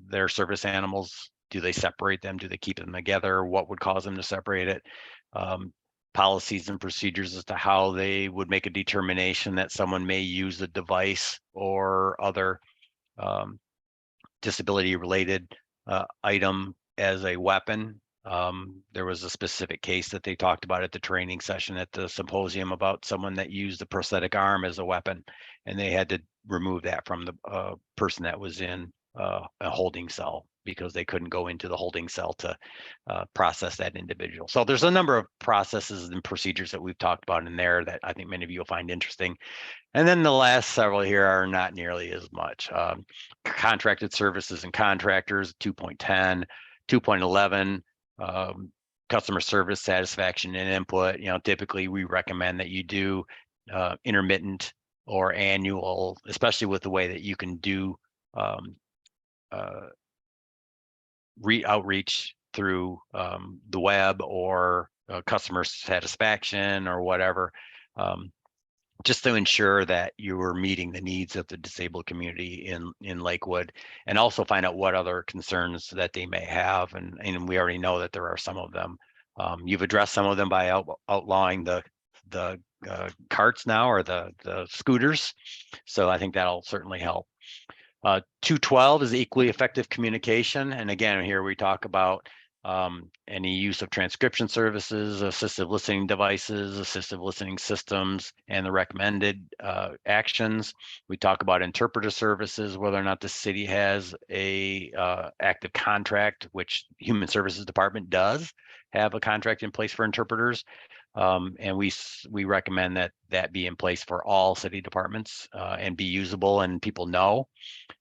G: their service animals. Do they separate them? Do they keep them together? What would cause them to separate it? Policies and procedures as to how they would make a determination that someone may use a device or other disability-related item as a weapon. There was a specific case that they talked about at the training session at the symposium about someone that used a prosthetic arm as a weapon, and they had to remove that from the person that was in a holding cell because they couldn't go into the holding cell to process that individual. So there's a number of processes and procedures that we've talked about in there that I think many of you will find interesting. And then the last several here are not nearly as much. Contracted services and contractors, 2.10, 2.11, customer service satisfaction and input. Typically we recommend that you do intermittent or annual, especially with the way that you can do outreach through the web or customer satisfaction or whatever, just to ensure that you are meeting the needs of the disabled community in Lakewood, and also find out what other concerns that they may have. And we already know that there are some of them. You've addressed some of them by outlawing the carts now, or the scooters. So I think that'll certainly help. 212 is equally effective communication. And again, here we talk about any use of transcription services, assistive listening devices, assistive listening systems, and the recommended actions. We talk about interpreter services, whether or not the city has a active contract, which Human Services Department does have a contract in place for interpreters. And we recommend that be in place for all city departments and be usable and people know,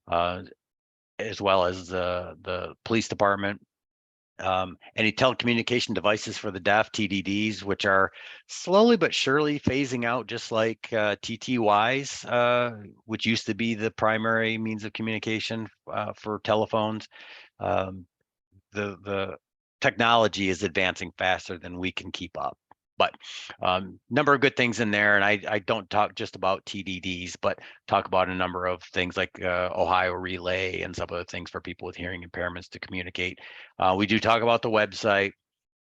G: as well as the police department. Any telecommunication devices for the deaf, TDDs, which are slowly but surely phasing out, just like TTYs, which used to be the primary means of communication for telephones. The technology is advancing faster than we can keep up. But number of good things in there, and I don't talk just about TDDs, but talk about a number of things like Ohio Relay and some other things for people with hearing impairments to communicate. We do talk about the website.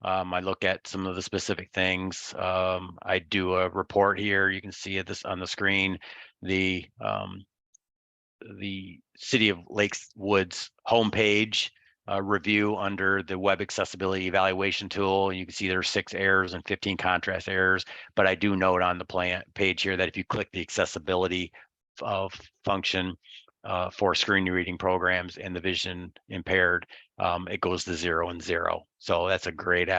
G: I look at some of the specific things. I do a report here. You can see this on the screen. The City of Lakewoods homepage review under the web accessibility evaluation tool. You can see there's 6 errors and 15 contrast errors, but I do note on the page here that if you click the accessibility function for screen reading programs and the vision impaired, it goes to 0 and 0. So that's a great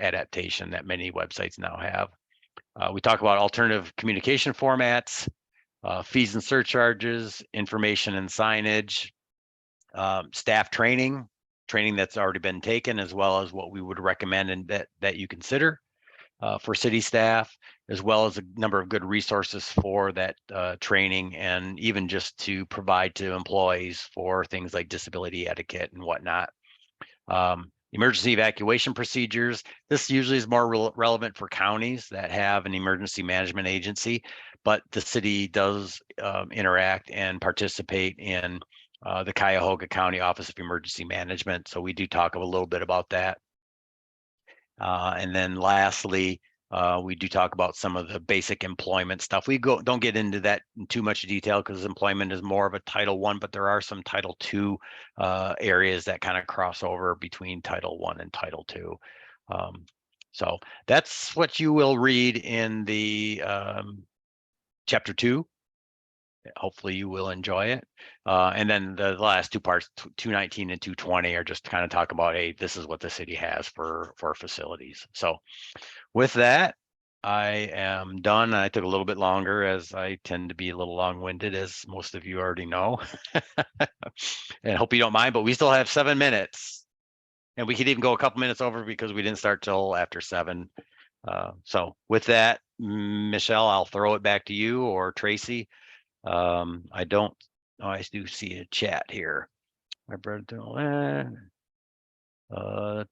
G: adaptation that many websites now have. We talk about alternative communication formats, fees and surcharges, information and signage, staff training that's already been taken, as well as what we would recommend and that you consider for city staff, as well as a number of good resources for that training, and even just to provide to employees for things like disability etiquette and whatnot. Emergency evacuation procedures. This usually is more relevant for counties that have an emergency management agency, but the city does interact and participate in the Cuyahoga County Office of Emergency Management. So we do talk a little bit about that. And then lastly, we do talk about some of the basic employment stuff. We don't get into that in too much detail because employment is more of a Title I, but there are some Title II areas that kind of cross over between Title I and Title II. So that's what you will read in the Chapter 2. Hopefully you will enjoy it. And then the last 2 parts, 219 and 220, are just kind of talk about, hey, this is what the city has for facilities. So with that, I am done. I took a little bit longer, as I tend to be a little long-winded, as most of you already know. And hope you don't mind, but we still have 7 minutes. And we could even go a couple minutes over because we didn't start till after 7. So with that, Michelle, I'll throw it back to you, or Tracy. I do see a chat here. My brother,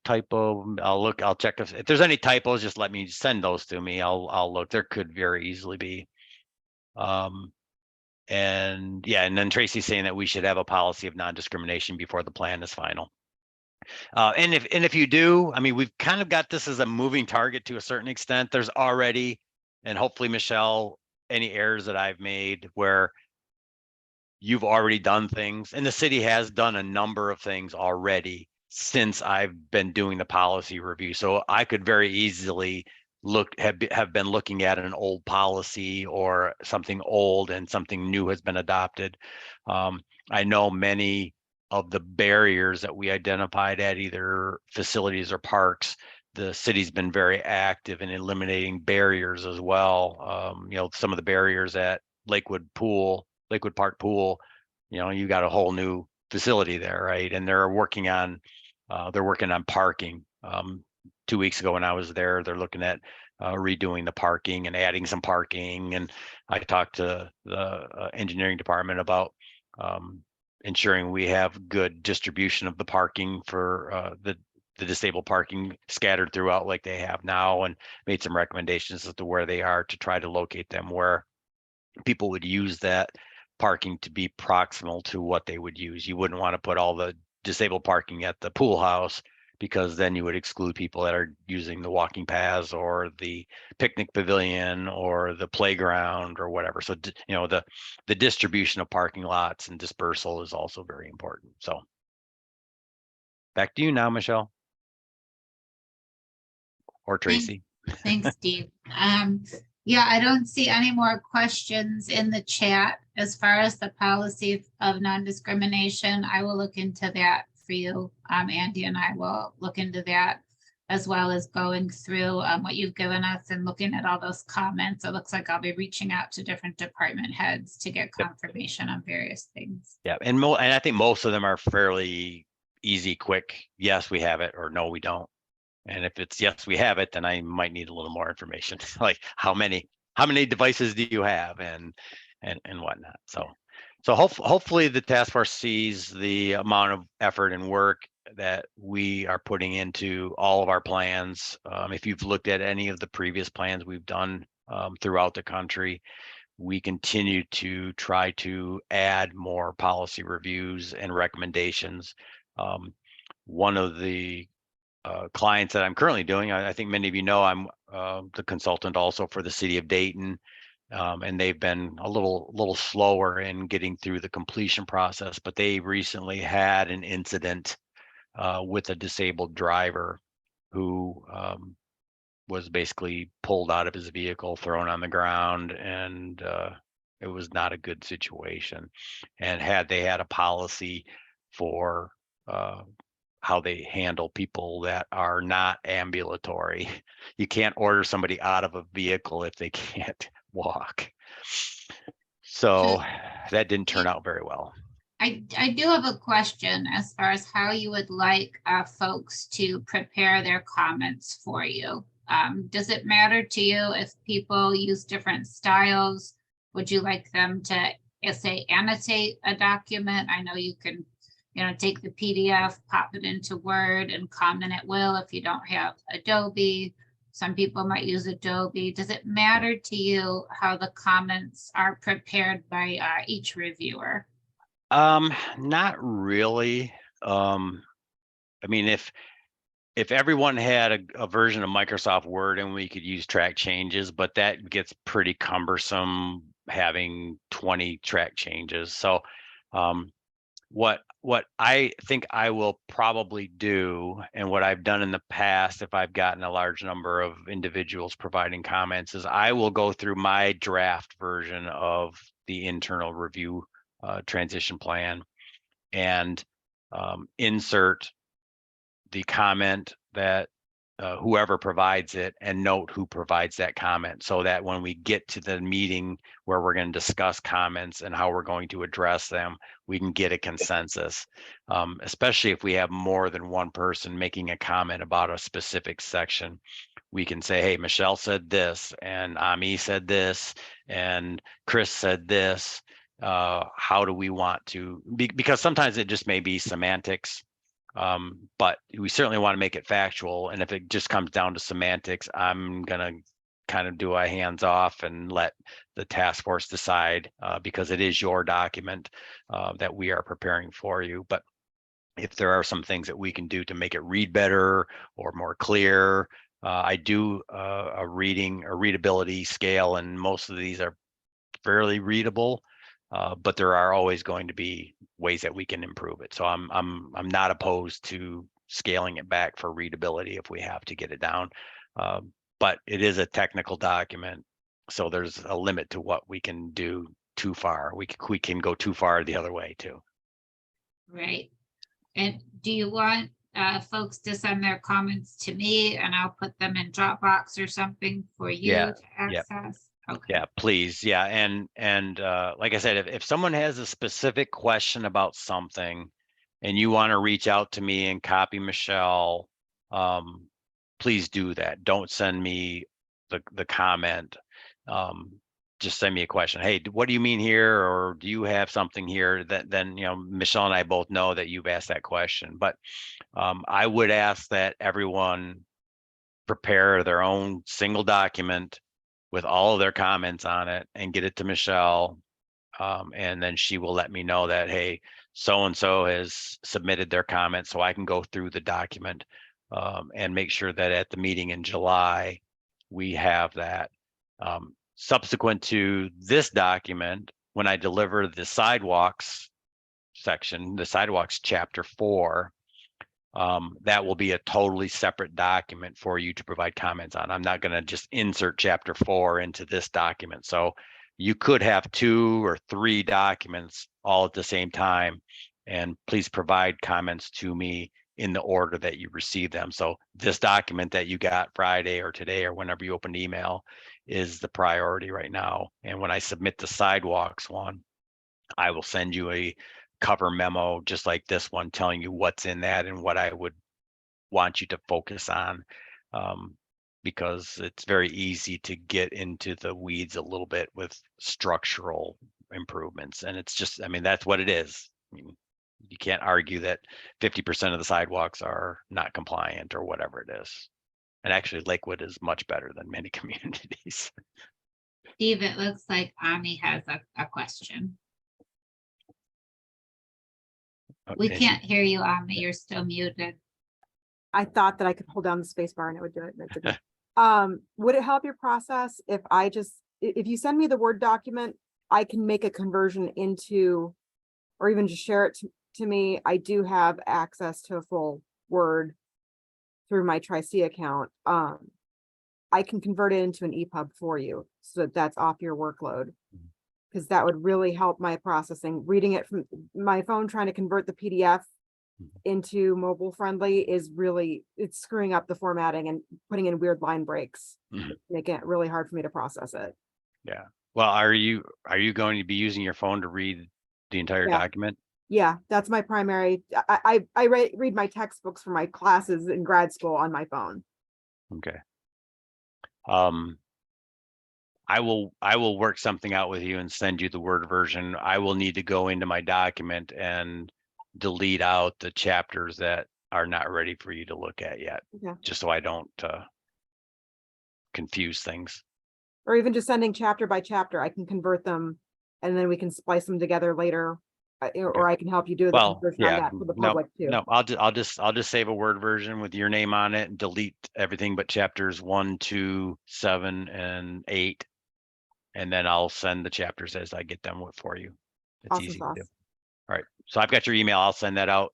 G: typo. I'll check if there's any typos. Just let me send those to me. I'll look. There could very easily be. And yeah, and then Tracy's saying that we should have a policy of non-discrimination before the plan is final. And if you do, I mean, we've kind of got this as a moving target to a certain extent. There's already, and hopefully, Michelle, any errors that I've made where you've already done things, and the city has done a number of things already since I've been doing the policy review. So I could very easily have been looking at an old policy or something old and something new has been adopted. I know many of the barriers that we identified at either facilities or parks, the city's been very active in eliminating barriers as well. Some of the barriers at Lakewood Park Pool, you got a whole new facility there, right? And they're working on parking. 2 weeks ago when I was there, they're looking at redoing the parking and adding some parking. And I talked to the engineering department about ensuring we have good distribution of the parking for the disabled parking scattered throughout like they have now, and made some recommendations as to where they are to try to locate them where people would use that parking to be proximal to what they would use. You wouldn't want to put all the disabled parking at the pool house, because then you would exclude people that are using the walking paths or the picnic pavilion or the playground or whatever. So, the distribution of parking lots and dispersal is also very important. So back to you now, Michelle. Or Tracy.
A: Thanks, Steve. Yeah, I don't see any more questions in the chat. As far as the policy of non-discrimination, I will look into that for you. Andy and I will look into that, as well as going through what you've given us and looking at all those comments. It looks like I'll be reaching out to different department heads to get confirmation on various things.
G: Yeah, and I think most of them are fairly easy, quick, yes, we have it, or no, we don't. And if it's yes, we have it, then I might need a little more information, like how many devices do you have and whatnot. So hopefully the task force sees the amount of effort and work that we are putting into all of our plans. If you've looked at any of the previous plans we've done throughout the country, we continue to try to add more policy reviews and recommendations. One of the clients that I'm currently doing, I think many of you know, I'm the consultant also for the city of Dayton. And they've been a little slower in getting through the completion process, but they recently had an incident with a disabled driver who was basically pulled out of his vehicle, thrown on the ground, and it was not a good situation. And had they had a policy for how they handle people that are not ambulatory, you can't order somebody out of a vehicle if they can't walk. So that didn't turn out very well.
A: I do have a question as far as how you would like folks to prepare their comments for you. Does it matter to you if people use different styles? Would you like them to, say, annotate a document? I know you can, take the PDF, pop it into Word and comment at will if you don't have Adobe. Some people might use Adobe. Does it matter to you how the comments are prepared by each reviewer?
G: Not really. I mean, if everyone had a version of Microsoft Word and we could use track changes, but that gets pretty cumbersome having 20 track changes. So what I think I will probably do, and what I've done in the past if I've gotten a large number of individuals providing comments, is I will go through my draft version of the internal review transition plan and insert the comment that whoever provides it, and note who provides that comment, so that when we get to the meeting where we're going to discuss comments and how we're going to address them, we can get a consensus, especially if we have more than one person making a comment about a specific section. We can say, hey, Michelle said this, and Ami said this, and Chris said this. How do we want to, because sometimes it just may be semantics. But we certainly want to make it factual. And if it just comes down to semantics, I'm going to kind of do a hands off and let the task force decide, because it is your document that we are preparing for you. But if there are some things that we can do to make it read better or more clear, I do a readability scale, and most of these are fairly readable. But there are always going to be ways that we can improve it. So I'm not opposed to scaling it back for readability if we have to get it down. But it is a technical document, so there's a limit to what we can do too far. We can go too far the other way too.
A: Right. And do you want folks to send their comments to me and I'll put them in Dropbox or something for you
G: Yeah,
A: to access? Okay.
G: Yeah, please. Yeah. And like I said, if someone has a specific question about something and you want to reach out to me and copy Michelle, please do that. Don't send me the comment. Just send me a question. Hey, what do you mean here? Or do you have something here that then, Michelle and I both know that you've asked that question. But I would ask that everyone prepare their own single document with all of their comments on it and get it to Michelle. And then she will let me know that, hey, so-and-so has submitted their comment, so I can go through the document and make sure that at the meeting in July, we have that. Subsequent to this document, when I deliver the sidewalks section, the sidewalks chapter 4, that will be a totally separate document for you to provide comments on. I'm not going to just insert chapter 4 into this document. So you could have 2 or 3 documents all at the same time, and please provide comments to me in the order that you receive them. So this document that you got Friday or today or whenever you open email is the priority right now. And when I submit the sidewalks one, I will send you a cover memo, just like this one, telling you what's in that and what I would want you to focus on. Because it's very easy to get into the weeds a little bit with structural improvements. And it's just, I mean, that's what it is. I mean, you can't argue that 50% of the sidewalks are not compliant or whatever it is. And actually Lakewood is much better than many communities.
A: Steve, it looks like Ami has a question. We
G: Okay.
A: can't hear you, Ami. You're still muted.
E: I thought that I could hold down the space bar and it would do it. And it didn't. Would it help your process if if you send me the Word document, I can make a conversion into, or even just share it to me. I do have access to a full Word through my Tri-C account. I can convert it into an EPUB for you so that that's off your workload. Because that would really help my processing. Reading it from my phone, trying to convert the PDF into mobile friendly is really, it's screwing up the formatting and putting in weird line breaks,
G: Mhm.
E: making it really hard for me to process it.
G: Yeah. Well, are you going to be using your phone to read the entire
E: Yeah.
G: document?
E: Yeah, that's my primary. I read my textbooks for my classes in grad school on my phone.
G: Okay. I will work something out with you and send you the Word version. I will need to go into my document and delete out the chapters that are not ready for you to look at yet,
E: Okay.
G: just so I don't confuse things.
E: Or even just sending chapter by chapter, I can convert them and then we can splice them together later. Or I can help you do the
G: Well,
E: conversion on
G: yeah,
E: that for the
G: no,
E: public too.
G: no, I'll just save a Word version with your name on it and delete everything but chapters 1, 2, 7, and 8. And then I'll send the chapters as I get them for you. It's
E: Awesome
G: easy
E: sauce.
G: to do. All right, so I've got your email. I'll send that out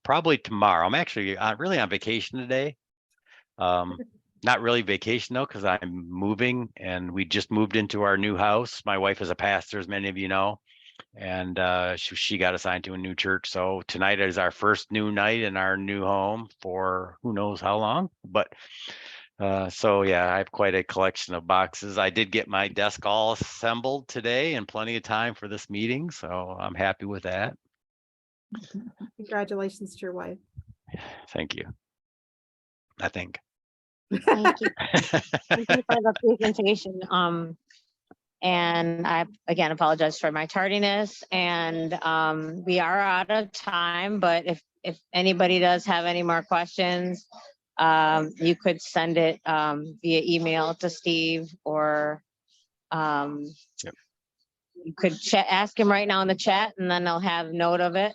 G: probably tomorrow. I'm actually really on vacation today. Not really vacation though, because I'm moving and we just moved into our new house. My wife is a pastor, as many of you know, and she got assigned to a new church. So tonight is our first new night in our new home for who knows how long. But so yeah, I have quite a collection of boxes. I did get my desk all assembled today in plenty of time for this meeting, so I'm happy with that.
E: Congratulations to your wife.
G: Thank you. I think.
B: Thank you.
D: Thank you for the presentation. And I again apologize for my tardiness, and we are out of time, but if anybody does have any more questions, you could send it via email to Steve, or
G: Yep.
D: you could ask him right now in the chat, and then I'll have note of it.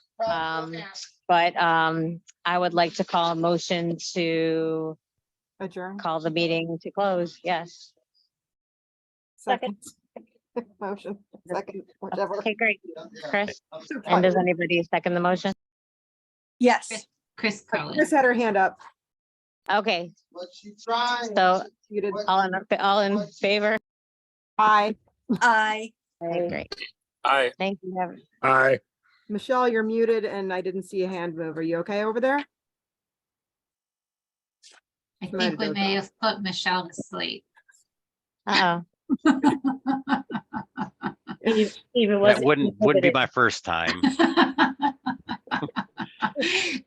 D: But I would like to call a motion to
E: Adjourn.
D: call the meeting to close. Yes.
E: Second. Motion, second, whichever.
D: Okay, great. Chris, and does anybody second the motion?
E: Yes.
A: Chris Curley.
E: Chris had her hand up.
D: Okay. So
E: You did.
D: all in favor?
E: Aye.
F: Aye.
D: Okay, great.
H: Aye.
D: Thank you. Evan.
H: Aye.
E: Michelle, you're muted and I didn't see a hand move. Are you okay over there?
A: I think we may have put Michelle to sleep.
D: Uh-oh.
G: That wouldn't be my first time.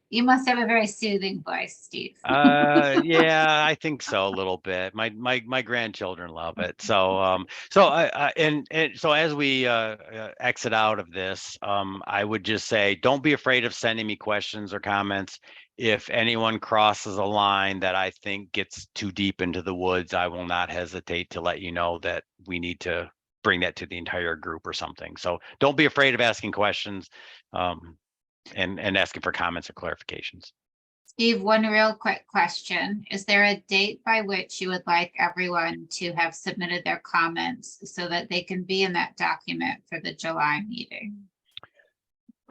A: You must have a very soothing voice, Steve.
G: Yeah, I think so a little bit. My grandchildren love it. So so as we exit out of this, I would just say, don't be afraid of sending me questions or comments. If anyone crosses a line that I think gets too deep into the woods, I will not hesitate to let you know that we need to bring that to the entire group or something. So don't be afraid of asking questions. And asking for comments or clarifications.
A: Steve, one real quick question. Is there a date by which you would like everyone to have submitted their comments so that they can be in that document for the July meeting?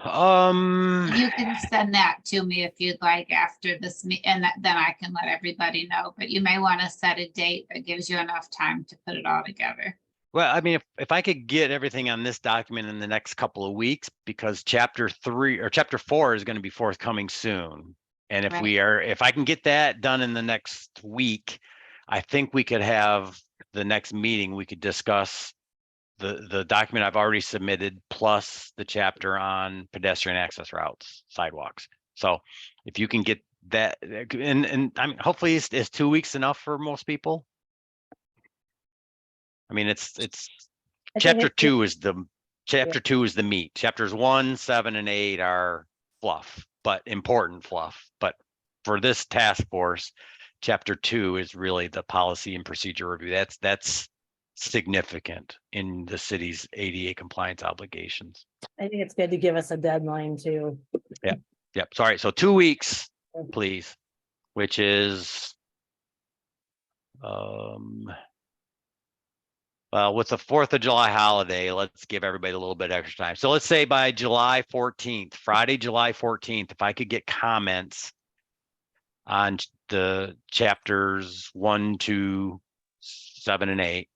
A: You can send that to me if you'd like after this, and then I can let everybody know, but you may want to set a date that gives you enough time to put it all together.
G: Well, I mean, if I could get everything on this document in the next couple of weeks, because chapter 4 is going to be forthcoming soon. And if I can get that done in the next week, I think we could have the next meeting, we could discuss the document I've already submitted, plus the chapter on pedestrian access routes, sidewalks. So if you can get that, and I mean, hopefully is 2 weeks enough for most people? I mean, it's
F: I think
G: chapter
F: it's-
G: two is chapter 2 is the meat. Chapters 1, 7, and 8 are fluff, but important fluff. But for this task force, chapter 2 is really the policy and procedure review. That's significant in the city's ADA compliance obligations.
F: I think it's good to give us a deadline too.
G: Yep, sorry, so 2 weeks, please, which is well, with the 4th of July holiday, let's give everybody a little bit extra time. So let's say by July 14th, Friday, July 14th, if I could get comments on the chapters 1, 2, 7, and 8.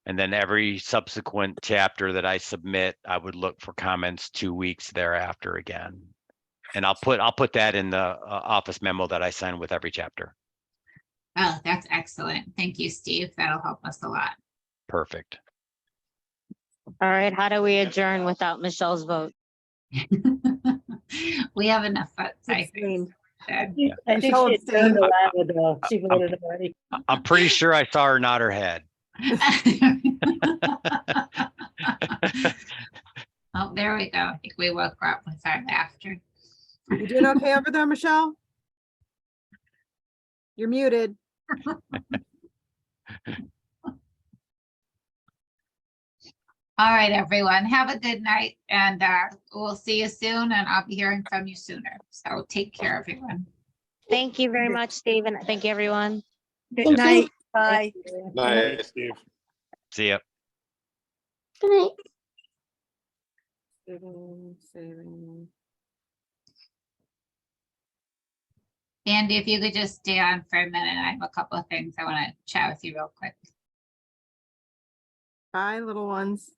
G: And then every subsequent chapter that I submit, I would look for comments 2 weeks thereafter again. And I'll put that in the office memo that I send with every chapter.
A: Oh, that's excellent. Thank you, Steve. That'll help us a lot.
G: Perfect.
D: All right, how do we adjourn without Michelle's vote?
A: We have enough votes, I think.
E: Abstained.
F: I think
E: Michelle
F: she turned
E: abstained.
F: around, she voted already.
G: I'm pretty sure I saw her nod her head.
A: Oh, there we go. I think we woke her up with our laughter.
E: You doing okay over there, Michelle? You're muted.
A: All right, everyone. Have a good night and we'll see you soon and I'll be hearing from you sooner. So take care, everyone.
D: Thank you very much, Stephen. Thank you, everyone.
B: Good night.
F: Bye.
H: Night, Steve.
G: See ya.
B: Good night.
E: Saving.
A: Andy, if you could just stay on for a minute. I have a couple of things I want to chat with you real quick.
E: Bye, little ones.